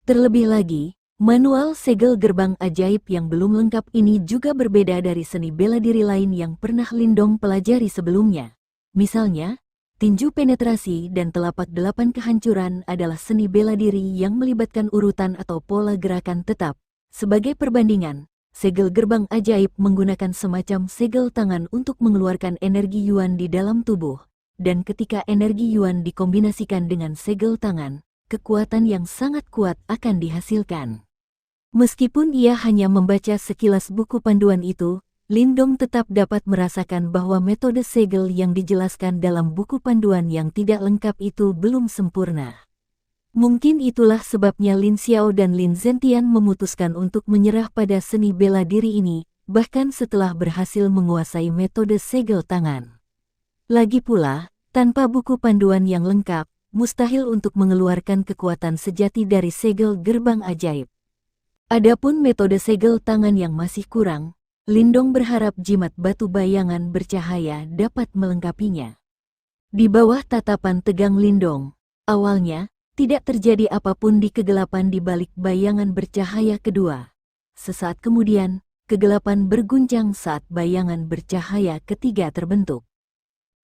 Terlebih lagi, manual segel gerbang ajaib yang belum lengkap ini juga berbeda dari seni bela diri lain yang pernah Lindong pelajari sebelumnya. Misalnya, tinju penetrasi dan telapak delapan kehancuran adalah seni bela diri yang melibatkan urutan atau pola gerakan tetap. Sebagai perbandingan, segel gerbang ajaib menggunakan semacam segel tangan untuk mengeluarkan energi yuan di dalam tubuh, dan ketika energi yuan dikombinasikan dengan segel tangan, kekuatan yang sangat kuat akan dihasilkan. Meskipun ia hanya membaca sekilas buku panduan itu, Lindong tetap dapat merasakan bahwa metode segel yang dijelaskan dalam buku panduan yang tidak lengkap itu belum sempurna. Mungkin itulah sebabnya Lin Xiao dan Lin Zentian memutuskan untuk menyerah pada seni bela diri ini, bahkan setelah berhasil menguasai metode segel tangan. Lagi pula, tanpa buku panduan yang lengkap, mustahil untuk mengeluarkan kekuatan sejati dari segel gerbang ajaib. Adapun metode segel tangan yang masih kurang, Lindong berharap jimat batu bayangan bercahaya dapat melengkapinya. Di bawah tatapan tegang Lindong, awalnya, tidak terjadi apapun di kegelapan di balik bayangan bercahaya kedua. Sesaat kemudian, kegelapan berguncang saat bayangan bercahaya ketiga terbentuk.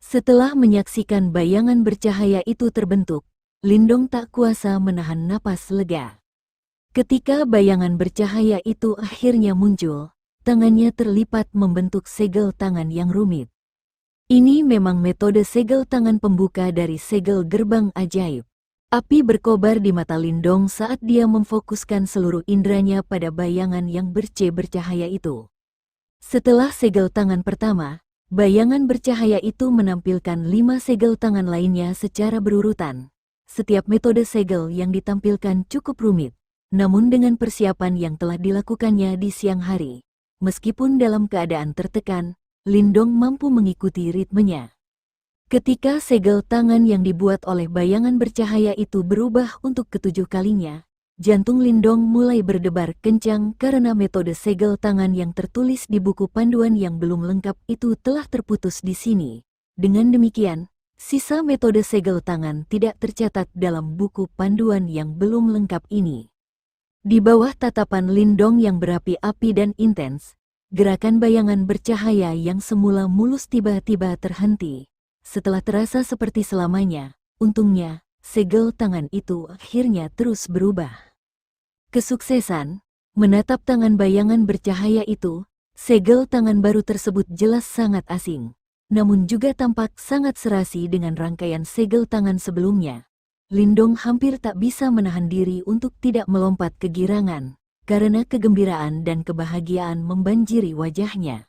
Setelah menyaksikan bayangan bercahaya itu terbentuk, Lindong tak kuasa menahan napas lega. Ketika bayangan bercahaya itu akhirnya muncul, tangannya terlipat membentuk segel tangan yang rumit. Ini memang metode segel tangan pembuka dari segel gerbang ajaib. Api berkobar di mata Lindong saat dia memfokuskan seluruh indranya pada bayangan yang bercahaya itu. Setelah segel tangan pertama, bayangan bercahaya itu menampilkan 5 segel tangan lainnya secara berurutan. Setiap metode segel yang ditampilkan cukup rumit, namun dengan persiapan yang telah dilakukannya di siang hari, meskipun dalam keadaan tertekan, Lindong mampu mengikuti ritmenya. Ketika segel tangan yang dibuat oleh bayangan bercahaya itu berubah untuk ketujuh kalinya, jantung Lindong mulai berdebar kencang karena metode segel tangan yang tertulis di buku panduan yang belum lengkap itu telah terputus di sini. Dengan demikian, sisa metode segel tangan tidak tercatat dalam buku panduan yang belum lengkap ini. Di bawah tatapan Lindong yang berapi-api dan intens, gerakan bayangan bercahaya yang semula mulus tiba-tiba terhenti. Setelah terasa seperti selamanya, untungnya, segel tangan itu akhirnya terus berubah. Kesuksesan, menatap tangan bayangan bercahaya itu, segel tangan baru tersebut jelas sangat asing, namun juga tampak sangat serasi dengan rangkaian segel tangan sebelumnya. Lindong hampir tak bisa menahan diri untuk tidak melompat kegirangan, karena kegembiraan dan kebahagiaan membanjiri wajahnya.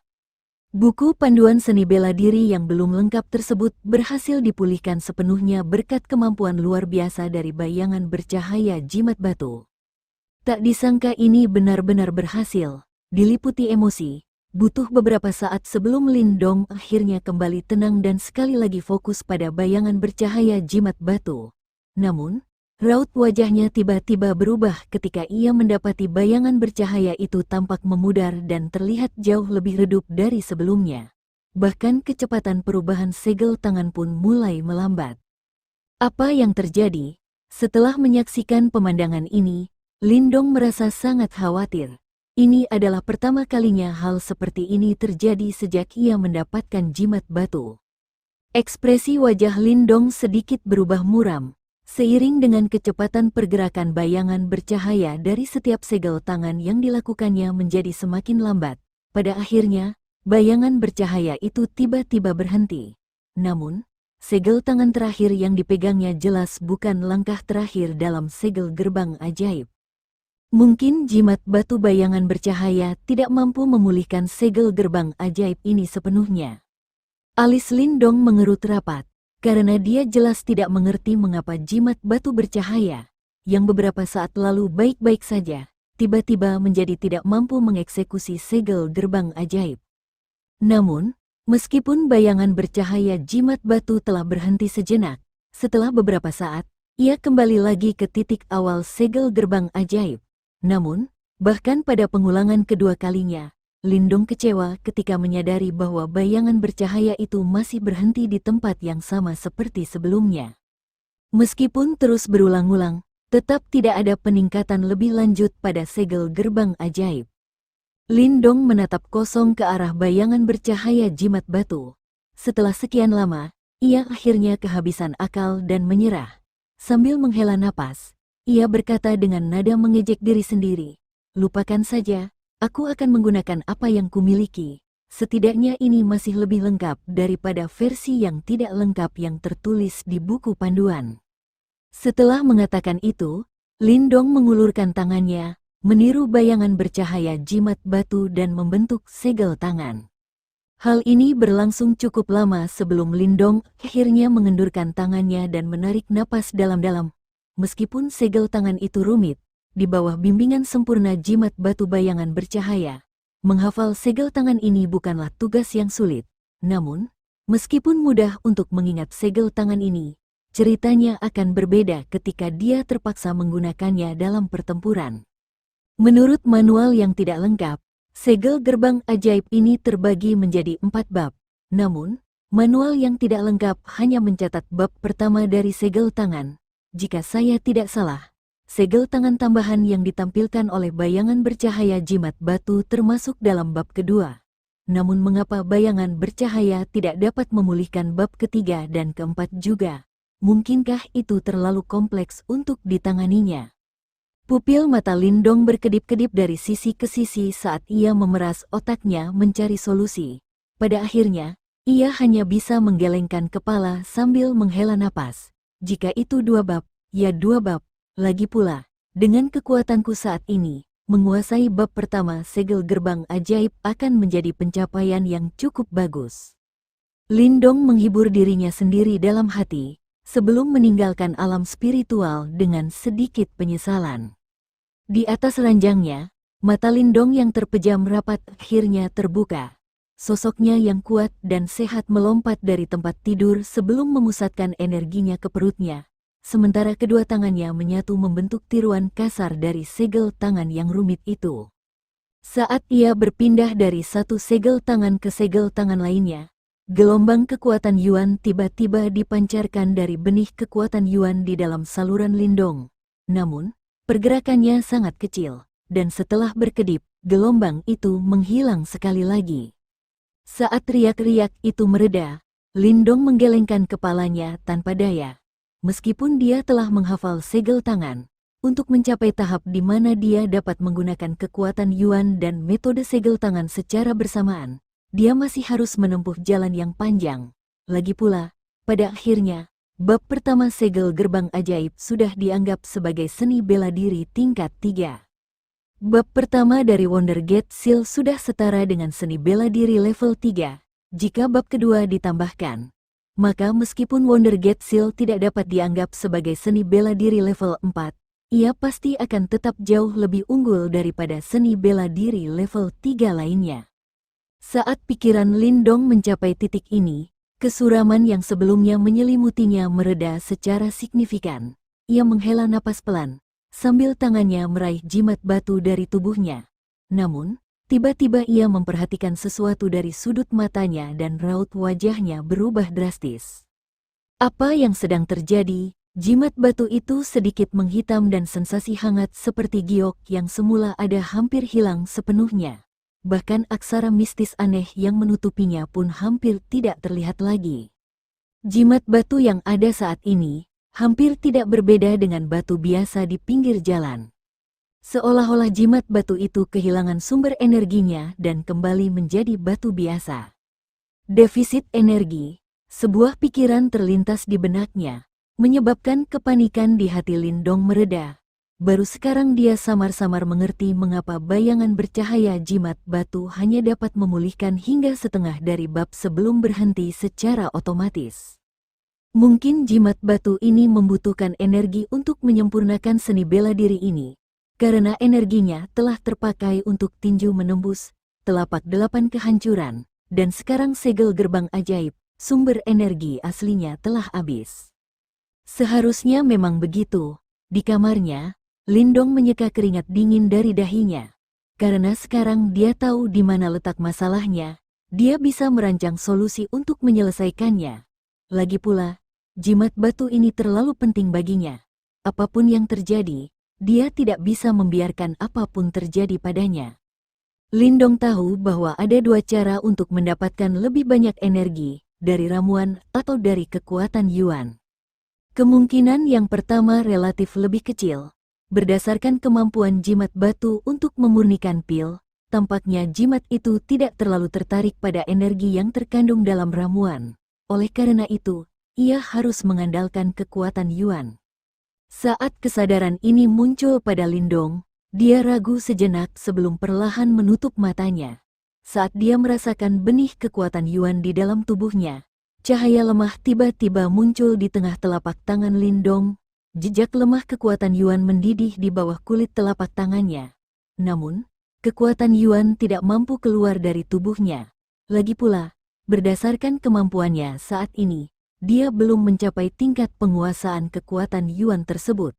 Buku panduan seni bela diri yang belum lengkap tersebut berhasil dipulihkan sepenuhnya berkat kemampuan luar biasa dari bayangan bercahaya jimat batu. Tak disangka ini benar-benar berhasil. Diliputi emosi, butuh beberapa saat sebelum Lindong akhirnya kembali tenang dan sekali lagi fokus pada bayangan bercahaya jimat batu. Namun, raut wajahnya tiba-tiba berubah ketika ia mendapati bayangan bercahaya itu tampak memudar dan terlihat jauh lebih redup dari sebelumnya. Bahkan kecepatan perubahan segel tangan pun mulai melambat. Apa yang terjadi? Setelah menyaksikan pemandangan ini, Lindong merasa sangat khawatir. Ini adalah pertama kalinya hal seperti ini terjadi sejak ia mendapatkan jimat batu. Ekspresi wajah Lindong sedikit berubah muram. Seiring dengan kecepatan pergerakan bayangan bercahaya dari setiap segel tangan yang dilakukannya menjadi semakin lambat, pada akhirnya, bayangan bercahaya itu tiba-tiba berhenti. Namun, segel tangan terakhir yang dipegangnya jelas bukan langkah terakhir dalam segel gerbang ajaib. Mungkin jimat batu bayangan bercahaya tidak mampu memulihkan segel gerbang ajaib ini sepenuhnya. Alis Lindong mengerut rapat. Karena dia jelas tidak mengerti mengapa jimat batu bercahaya, yang beberapa saat lalu baik-baik saja, tiba-tiba menjadi tidak mampu mengeksekusi segel gerbang ajaib. Namun, meskipun bayangan bercahaya jimat batu telah berhenti sejenak, setelah beberapa saat, ia kembali lagi ke titik awal segel gerbang ajaib. Namun, bahkan pada pengulangan kedua kalinya, Lindong kecewa ketika menyadari bahwa bayangan bercahaya itu masih berhenti di tempat yang sama seperti sebelumnya. Meskipun terus berulang-ulang, tetap tidak ada peningkatan lebih lanjut pada segel gerbang ajaib. Lindong menatap kosong ke arah bayangan bercahaya jimat batu. Setelah sekian lama, ia akhirnya kehabisan akal dan menyerah. Sambil menghela napas, ia berkata dengan nada mengejek diri sendiri, "Lupakan saja. Aku akan menggunakan apa yang kumiliki. Setidaknya ini masih lebih lengkap daripada versi yang tidak lengkap yang tertulis di buku panduan." Setelah mengatakan itu, Lindong mengulurkan tangannya, meniru bayangan bercahaya jimat batu dan membentuk segel tangan. Hal ini berlangsung cukup lama sebelum Lindong akhirnya mengendurkan tangannya dan menarik napas dalam-dalam. Meskipun segel tangan itu rumit, di bawah bimbingan sempurna jimat batu bayangan bercahaya, menghafal segel tangan ini bukanlah tugas yang sulit. Namun, meskipun mudah untuk mengingat segel tangan ini, ceritanya akan berbeda ketika dia terpaksa menggunakannya dalam pertempuran. Menurut manual yang tidak lengkap, segel gerbang ajaib ini terbagi menjadi 4 bab. Namun, manual yang tidak lengkap hanya mencatat bab pertama dari segel tangan. Jika saya tidak salah, segel tangan tambahan yang ditampilkan oleh bayangan bercahaya jimat batu termasuk dalam bab kedua. Namun mengapa bayangan bercahaya tidak dapat memulihkan bab ketiga dan keempat juga? Mungkinkah itu terlalu kompleks untuk ditanganinya? Pupil mata Lindong berkedip-kedip dari sisi ke sisi saat ia memeras otaknya mencari solusi. Pada akhirnya, ia hanya bisa menggelengkan kepala sambil menghela napas. Jika itu 2 bab, ya 2 bab. Lagi pula, dengan kekuatanku saat ini, menguasai bab pertama segel gerbang ajaib akan menjadi pencapaian yang cukup bagus. Lindong menghibur dirinya sendiri dalam hati, sebelum meninggalkan alam spiritual dengan sedikit penyesalan. Di atas ranjangnya, mata Lindong yang terpejam rapat akhirnya terbuka. Sosoknya yang kuat dan sehat melompat dari tempat tidur sebelum memusatkan energinya ke perutnya, sementara kedua tangannya menyatu membentuk tiruan kasar dari segel tangan yang rumit itu. Saat ia berpindah dari satu segel tangan ke segel tangan lainnya, gelombang kekuatan Yuan tiba-tiba dipancarkan dari benih kekuatan Yuan di dalam saluran Lindong. Namun, pergerakannya sangat kecil, dan setelah berkedip, gelombang itu menghilang sekali lagi. Saat riak-riak itu mereda, Lindong menggelengkan kepalanya tanpa daya. Meskipun dia telah menghafal segel tangan, untuk mencapai tahap di mana dia dapat menggunakan kekuatan Yuan dan metode segel tangan secara bersamaan, dia masih harus menempuh jalan yang panjang. Lagi pula, pada akhirnya, bab pertama segel gerbang ajaib sudah dianggap sebagai seni bela diri tingkat 3. Bab pertama dari Wonder Gate Seal sudah setara dengan seni bela diri level 3. Jika bab kedua ditambahkan, maka meskipun Wonder Gate Seal tidak dapat dianggap sebagai seni bela diri level 4, ia pasti akan tetap jauh lebih unggul daripada seni bela diri level 3 lainnya. Saat pikiran Lindong mencapai titik ini, kesuraman yang sebelumnya menyelimutinya mereda secara signifikan. Ia menghela napas pelan, sambil tangannya meraih jimat batu dari tubuhnya. Namun, tiba-tiba ia memperhatikan sesuatu dari sudut matanya dan raut wajahnya berubah drastis. Apa yang sedang terjadi? Jimat batu itu sedikit menghitam dan sensasi hangat seperti giok yang semula ada hampir hilang sepenuhnya. Bahkan aksara mistis aneh yang menutupinya pun hampir tidak terlihat lagi. Jimat batu yang ada saat ini hampir tidak berbeda dengan batu biasa di pinggir jalan. Seolah-olah jimat batu itu kehilangan sumber energinya dan kembali menjadi batu biasa. Defisit energi, sebuah pikiran terlintas di benaknya, menyebabkan kepanikan di hati Lindong mereda. Baru sekarang dia samar-samar mengerti mengapa bayangan bercahaya jimat batu hanya dapat memulihkan hingga setengah dari bab sebelum berhenti secara otomatis. Mungkin jimat batu ini membutuhkan energi untuk menyempurnakan seni bela diri ini, karena energinya telah terpakai untuk tinju menembus telapak 8 kehancuran, dan sekarang segel gerbang ajaib, sumber energi aslinya telah habis. Seharusnya memang begitu. Di kamarnya, Lindong menyeka keringat dingin dari dahinya. Karena sekarang dia tahu di mana letak masalahnya, dia bisa merancang solusi untuk menyelesaikannya. Lagi pula, jimat batu ini terlalu penting baginya. Apapun yang terjadi, dia tidak bisa membiarkan apapun terjadi padanya. Lindong tahu bahwa ada 2 cara untuk mendapatkan lebih banyak energi, dari ramuan atau dari kekuatan Yuan. Kemungkinan yang pertama relatif lebih kecil. Berdasarkan kemampuan jimat batu untuk memurnikan pil, tampaknya jimat itu tidak terlalu tertarik pada energi yang terkandung dalam ramuan. Oleh karena itu, ia harus mengandalkan kekuatan Yuan. Saat kesadaran ini muncul pada Lindong, dia ragu sejenak sebelum perlahan menutup matanya. Saat dia merasakan benih kekuatan Yuan di dalam tubuhnya, cahaya lemah tiba-tiba muncul di tengah telapak tangan Lindong. Jejak lemah kekuatan Yuan mendidih di bawah kulit telapak tangannya. Namun, kekuatan Yuan tidak mampu keluar dari tubuhnya. Lagi pula, berdasarkan kemampuannya saat ini, dia belum mencapai tingkat penguasaan kekuatan Yuan tersebut.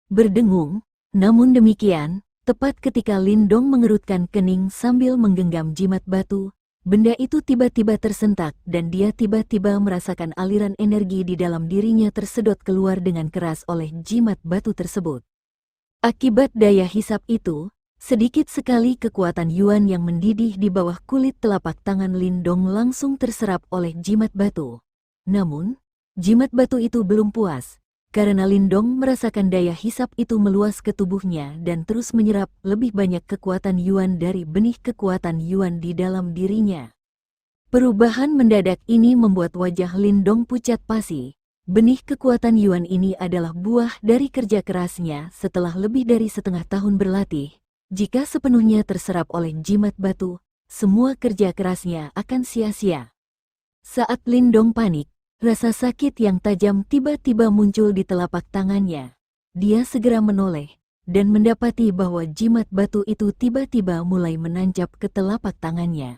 Berdengung, namun demikian, tepat ketika Lindong mengerutkan kening sambil menggenggam jimat batu, benda itu tiba-tiba tersentak dan dia tiba-tiba merasakan aliran energi di dalam dirinya tersedot keluar dengan keras oleh jimat batu tersebut. Akibat daya hisap itu, sedikit sekali kekuatan Yuan yang mendidih di bawah kulit telapak tangan Lindong langsung terserap oleh jimat batu. Namun, jimat batu itu belum puas, karena Lindong merasakan daya hisap itu meluas ke tubuhnya dan terus menyerap lebih banyak kekuatan Yuan dari benih kekuatan Yuan di dalam dirinya. Perubahan mendadak ini membuat wajah Lindong pucat pasi. Benih kekuatan Yuan ini adalah buah dari kerja kerasnya setelah lebih dari setengah tahun berlatih. Jika sepenuhnya terserap oleh jimat batu, semua kerja kerasnya akan sia-sia. Saat Lindong panik, rasa sakit yang tajam tiba-tiba muncul di telapak tangannya. Dia segera menoleh dan mendapati bahwa jimat batu itu tiba-tiba mulai menancap ke telapak tangannya.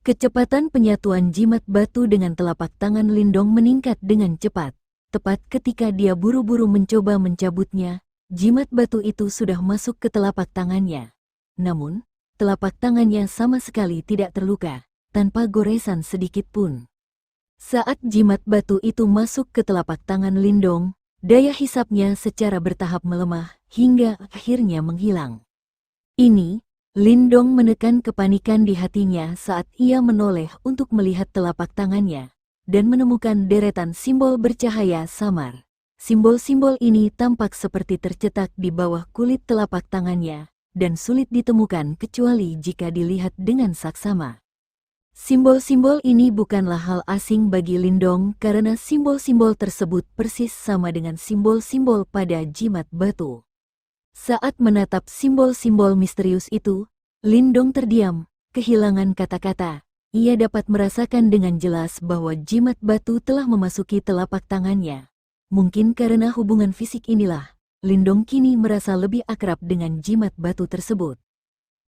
Kecepatan penyatuan jimat batu dengan telapak tangan Lindong meningkat dengan cepat. Tepat ketika dia buru-buru mencoba mencabutnya, jimat batu itu sudah masuk ke telapak tangannya. Namun, telapak tangannya sama sekali tidak terluka, tanpa goresan sedikit pun. Saat jimat batu itu masuk ke telapak tangan Lindong, daya hisapnya secara bertahap melemah hingga akhirnya menghilang. Ini, Lindong menekan kepanikan di hatinya saat ia menoleh untuk melihat telapak tangannya dan menemukan deretan simbol bercahaya samar. Simbol-simbol ini tampak seperti tercetak di bawah kulit telapak tangannya dan sulit ditemukan kecuali jika dilihat dengan saksama. Simbol-simbol ini bukanlah hal asing bagi Lindong karena simbol-simbol tersebut persis sama dengan simbol-simbol pada jimat batu. Saat menatap simbol-simbol misterius itu, Lindong terdiam, kehilangan kata-kata. Ia dapat merasakan dengan jelas bahwa jimat batu telah memasuki telapak tangannya. Mungkin karena hubungan fisik inilah, Lindong kini merasa lebih akrab dengan jimat batu tersebut.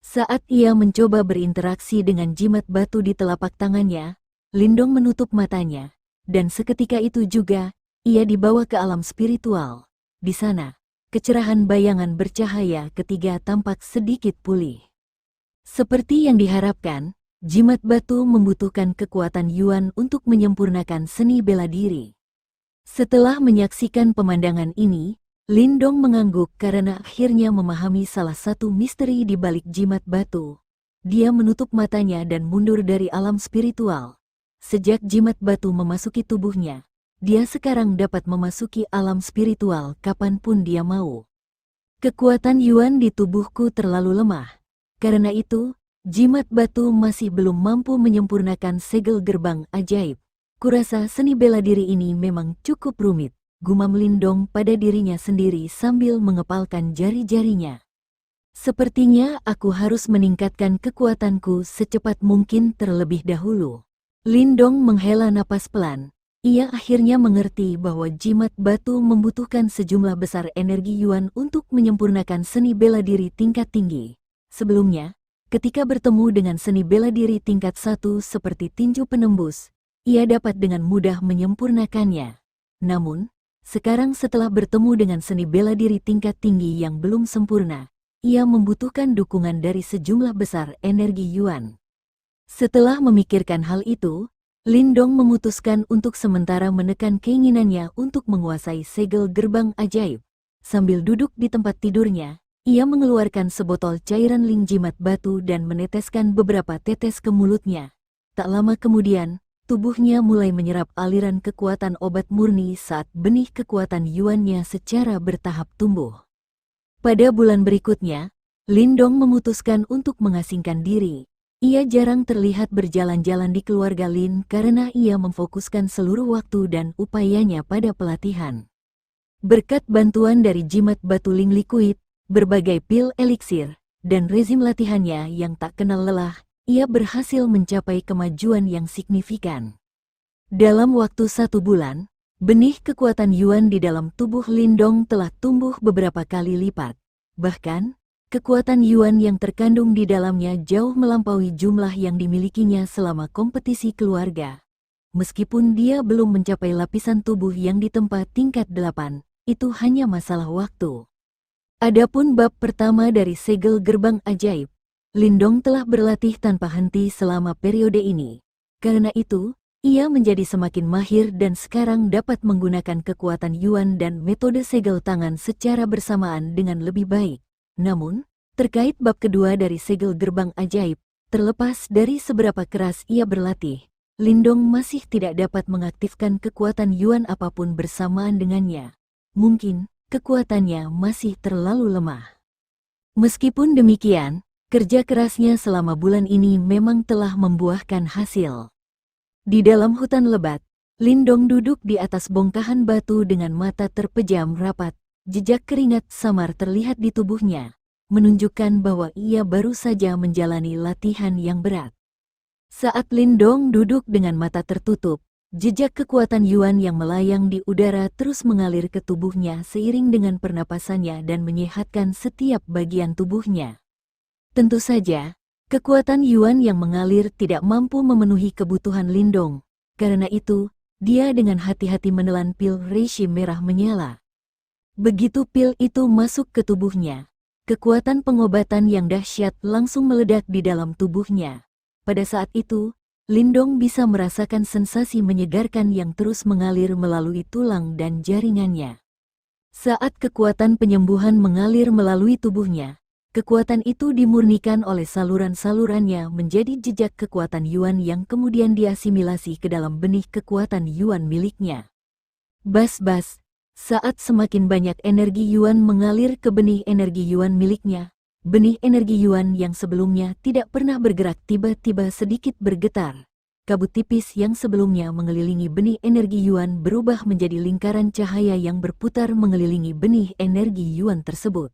Saat ia mencoba berinteraksi dengan jimat batu di telapak tangannya, Lindong menutup matanya, dan seketika itu juga, ia dibawa ke alam spiritual. Di sana, kecerahan bayangan bercahaya ketiga tampak sedikit pulih. Seperti yang diharapkan, jimat batu membutuhkan kekuatan Yuan untuk menyempurnakan seni bela diri. Setelah menyaksikan pemandangan ini, Lindong mengangguk karena akhirnya memahami salah satu misteri di balik jimat batu. Dia menutup matanya dan mundur dari alam spiritual. Sejak jimat batu memasuki tubuhnya, dia sekarang dapat memasuki alam spiritual kapanpun dia mau. Kekuatan Yuan di tubuhku terlalu lemah. Karena itu, jimat batu masih belum mampu menyempurnakan segel gerbang ajaib. Kurasa seni bela diri ini memang cukup rumit, gumam Lindong pada dirinya sendiri sambil mengepalkan jari-jarinya. Sepertinya aku harus meningkatkan kekuatanku secepat mungkin terlebih dahulu. Lindong menghela napas pelan. Ia akhirnya mengerti bahwa jimat batu membutuhkan sejumlah besar energi Yuan untuk menyempurnakan seni bela diri tingkat tinggi. Sebelumnya, ketika bertemu dengan seni bela diri tingkat 1 seperti tinju penembus, ia dapat dengan mudah menyempurnakannya. Namun, sekarang setelah bertemu dengan seni bela diri tingkat tinggi yang belum sempurna, ia membutuhkan dukungan dari sejumlah besar energi Yuan. Setelah memikirkan hal itu, Lindong memutuskan untuk sementara menekan keinginannya untuk menguasai segel gerbang ajaib. Sambil duduk di tempat tidurnya, ia mengeluarkan sebotol cairan ling jimat batu dan meneteskan beberapa tetes ke mulutnya. Tak lama kemudian, tubuhnya mulai menyerap aliran kekuatan obat murni saat benih kekuatan Yuannya secara bertahap tumbuh. Pada bulan berikutnya, Lindong memutuskan untuk mengasingkan diri. Ia jarang terlihat berjalan-jalan di keluarga Lin karena ia memfokuskan seluruh waktu dan upayanya pada pelatihan. Berkat bantuan dari jimat batu ling liquid, berbagai pil eliksir, dan rezim latihannya yang tak kenal lelah, ia berhasil mencapai kemajuan yang signifikan. Dalam waktu 1 bulan, benih kekuatan Yuan di dalam tubuh Lindong telah tumbuh beberapa kali lipat. Bahkan, kekuatan Yuan yang terkandung di dalamnya jauh melampaui jumlah yang dimilikinya selama kompetisi keluarga. Meskipun dia belum mencapai lapisan tubuh yang ditempa tingkat 8, itu hanya masalah waktu. Adapun bab pertama dari segel gerbang ajaib, Lindong telah berlatih tanpa henti selama periode ini. Karena itu, ia menjadi semakin mahir dan sekarang dapat menggunakan kekuatan Yuan dan metode segel tangan secara bersamaan dengan lebih baik. Namun, terkait bab kedua dari segel gerbang ajaib, terlepas dari seberapa keras ia berlatih, Lindong masih tidak dapat mengaktifkan kekuatan Yuan apapun bersamaan dengannya. Mungkin, kekuatannya masih terlalu lemah. Meskipun demikian, kerja kerasnya selama bulan ini memang telah membuahkan hasil. Di dalam hutan lebat, Lindong duduk di atas bongkahan batu dengan mata terpejam rapat, jejak keringat samar terlihat di tubuhnya, menunjukkan bahwa ia baru saja menjalani latihan yang berat. Saat Lindong duduk dengan mata tertutup, jejak kekuatan Yuan yang melayang di udara terus mengalir ke tubuhnya seiring dengan pernapasannya dan menyehatkan setiap bagian tubuhnya. Tentu saja, kekuatan Yuan yang mengalir tidak mampu memenuhi kebutuhan Lindong. Karena itu, dia dengan hati-hati menelan pil reishi merah menyala. Begitu pil itu masuk ke tubuhnya, kekuatan pengobatan yang dahsyat langsung meledak di dalam tubuhnya. Pada saat itu, Lindong bisa merasakan sensasi menyegarkan yang terus mengalir melalui tulang dan jaringannya. Saat kekuatan penyembuhan mengalir melalui tubuhnya, kekuatan itu dimurnikan oleh saluran-salurannya menjadi jejak kekuatan Yuan yang kemudian diasimilasi ke dalam benih kekuatan Yuan miliknya. Bas-bas, saat semakin banyak energi Yuan mengalir ke benih energi Yuan miliknya, benih energi Yuan yang sebelumnya tidak pernah bergerak tiba-tiba sedikit bergetar. Kabut tipis yang sebelumnya mengelilingi benih energi Yuan berubah menjadi lingkaran cahaya yang berputar mengelilingi benih energi Yuan tersebut.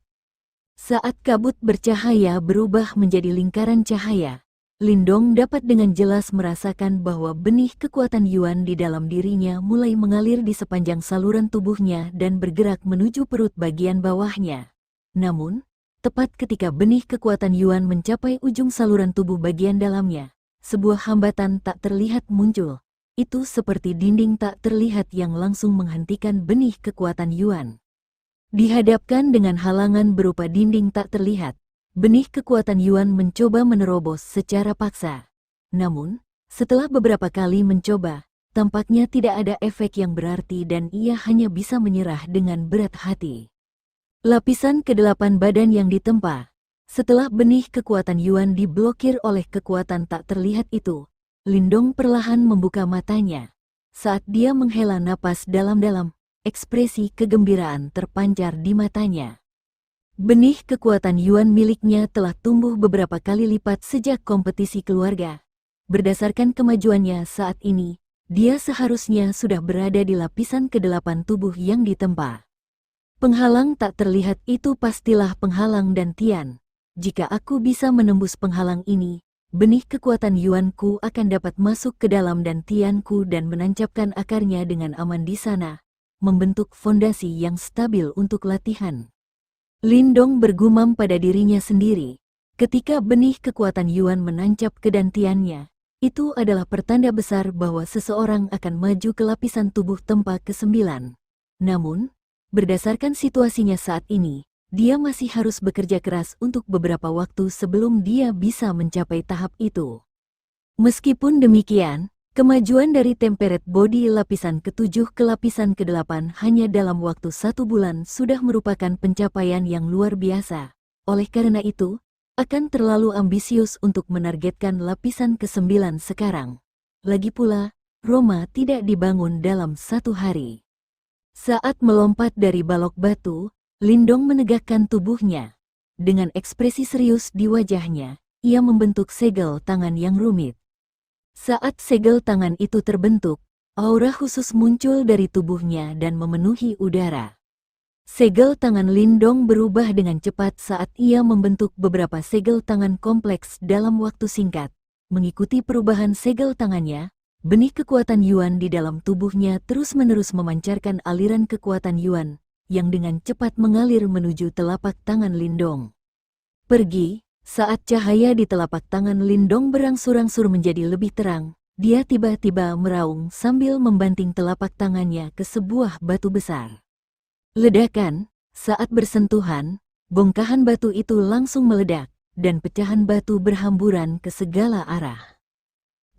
Saat kabut bercahaya berubah menjadi lingkaran cahaya, Lindong dapat dengan jelas merasakan bahwa benih kekuatan Yuan di dalam dirinya mulai mengalir di sepanjang saluran tubuhnya dan bergerak menuju perut bagian bawahnya. Namun, tepat ketika benih kekuatan Yuan mencapai ujung saluran tubuh bagian dalamnya, sebuah hambatan tak terlihat muncul. Itu seperti dinding tak terlihat yang langsung menghentikan benih kekuatan Yuan. Dihadapkan dengan halangan berupa dinding tak terlihat, benih kekuatan Yuan mencoba menerobos secara paksa. Namun, setelah beberapa kali mencoba, tampaknya tidak ada efek yang berarti dan ia hanya bisa menyerah dengan berat hati. Lapisan ke-8 badan yang ditempa. Setelah benih kekuatan Yuan diblokir oleh kekuatan tak terlihat itu, Lindong perlahan membuka matanya. Saat dia menghela napas dalam-dalam, ekspresi kegembiraan terpancar di matanya. Benih kekuatan Yuan miliknya telah tumbuh beberapa kali lipat sejak kompetisi keluarga. Berdasarkan kemajuannya saat ini, dia seharusnya sudah berada di lapisan ke-8 tubuh yang ditempa. Penghalang tak terlihat itu pastilah penghalang dantian. Jika aku bisa menembus penghalang ini, benih kekuatan Yuanku akan dapat masuk ke dalam dantianku dan menancapkan akarnya dengan aman di sana, membentuk fondasi yang stabil untuk latihan. Lindong bergumam pada dirinya sendiri. Ketika benih kekuatan Yuan menancap ke dantiannya, itu adalah pertanda besar bahwa seseorang akan maju ke lapisan tubuh tempa ke-9. Namun, berdasarkan situasinya saat ini, dia masih harus bekerja keras untuk beberapa waktu sebelum dia bisa mencapai tahap itu. Meskipun demikian, kemajuan dari temperate body lapisan ke-7 ke lapisan ke-8 hanya dalam waktu 1 bulan sudah merupakan pencapaian yang luar biasa. Oleh karena itu, akan terlalu ambisius untuk menargetkan lapisan ke-9 sekarang. Lagi pula, Roma tidak dibangun dalam 1 hari. Saat melompat dari balok batu, Lindong menegakkan tubuhnya. Dengan ekspresi serius di wajahnya, ia membentuk segel tangan yang rumit. Saat segel tangan itu terbentuk, aura khusus muncul dari tubuhnya dan memenuhi udara. Segel tangan Lindong berubah dengan cepat saat ia membentuk beberapa segel tangan kompleks dalam waktu singkat. Mengikuti perubahan segel tangannya, benih kekuatan Yuan di dalam tubuhnya terus-menerus memancarkan aliran kekuatan Yuan, yang dengan cepat mengalir menuju telapak tangan Lindong. Pergi, saat cahaya di telapak tangan Lindong berangsur-angsur menjadi lebih terang, Dia tiba-tiba meraung sambil membanting telapak tangannya ke sebuah batu besar. Ledakan, saat bersentuhan, bongkahan batu itu langsung meledak, dan pecahan batu berhamburan ke segala arah.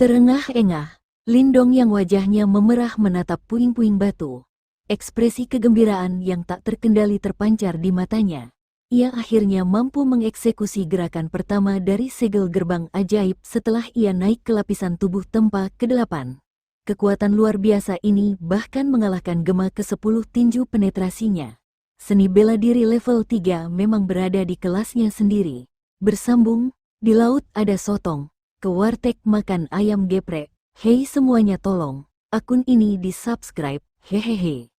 Terengah-engah, Lindong yang wajahnya memerah menatap puing-puing batu. Ekspresi kegembiraan yang tak terkendali terpancar di matanya. Ia akhirnya mampu mengeksekusi gerakan pertama dari segel gerbang ajaib setelah ia naik ke lapisan tubuh tempa ke-8. Kekuatan luar biasa ini bahkan mengalahkan gema ke-10 tinju penetrasinya. Seni bela diri level 3 memang berada di kelasnya sendiri. Bersambung, di laut ada sotong, ke warteg makan ayam geprek. Hei semuanya tolong, akun ini di-subscribe, hehehe.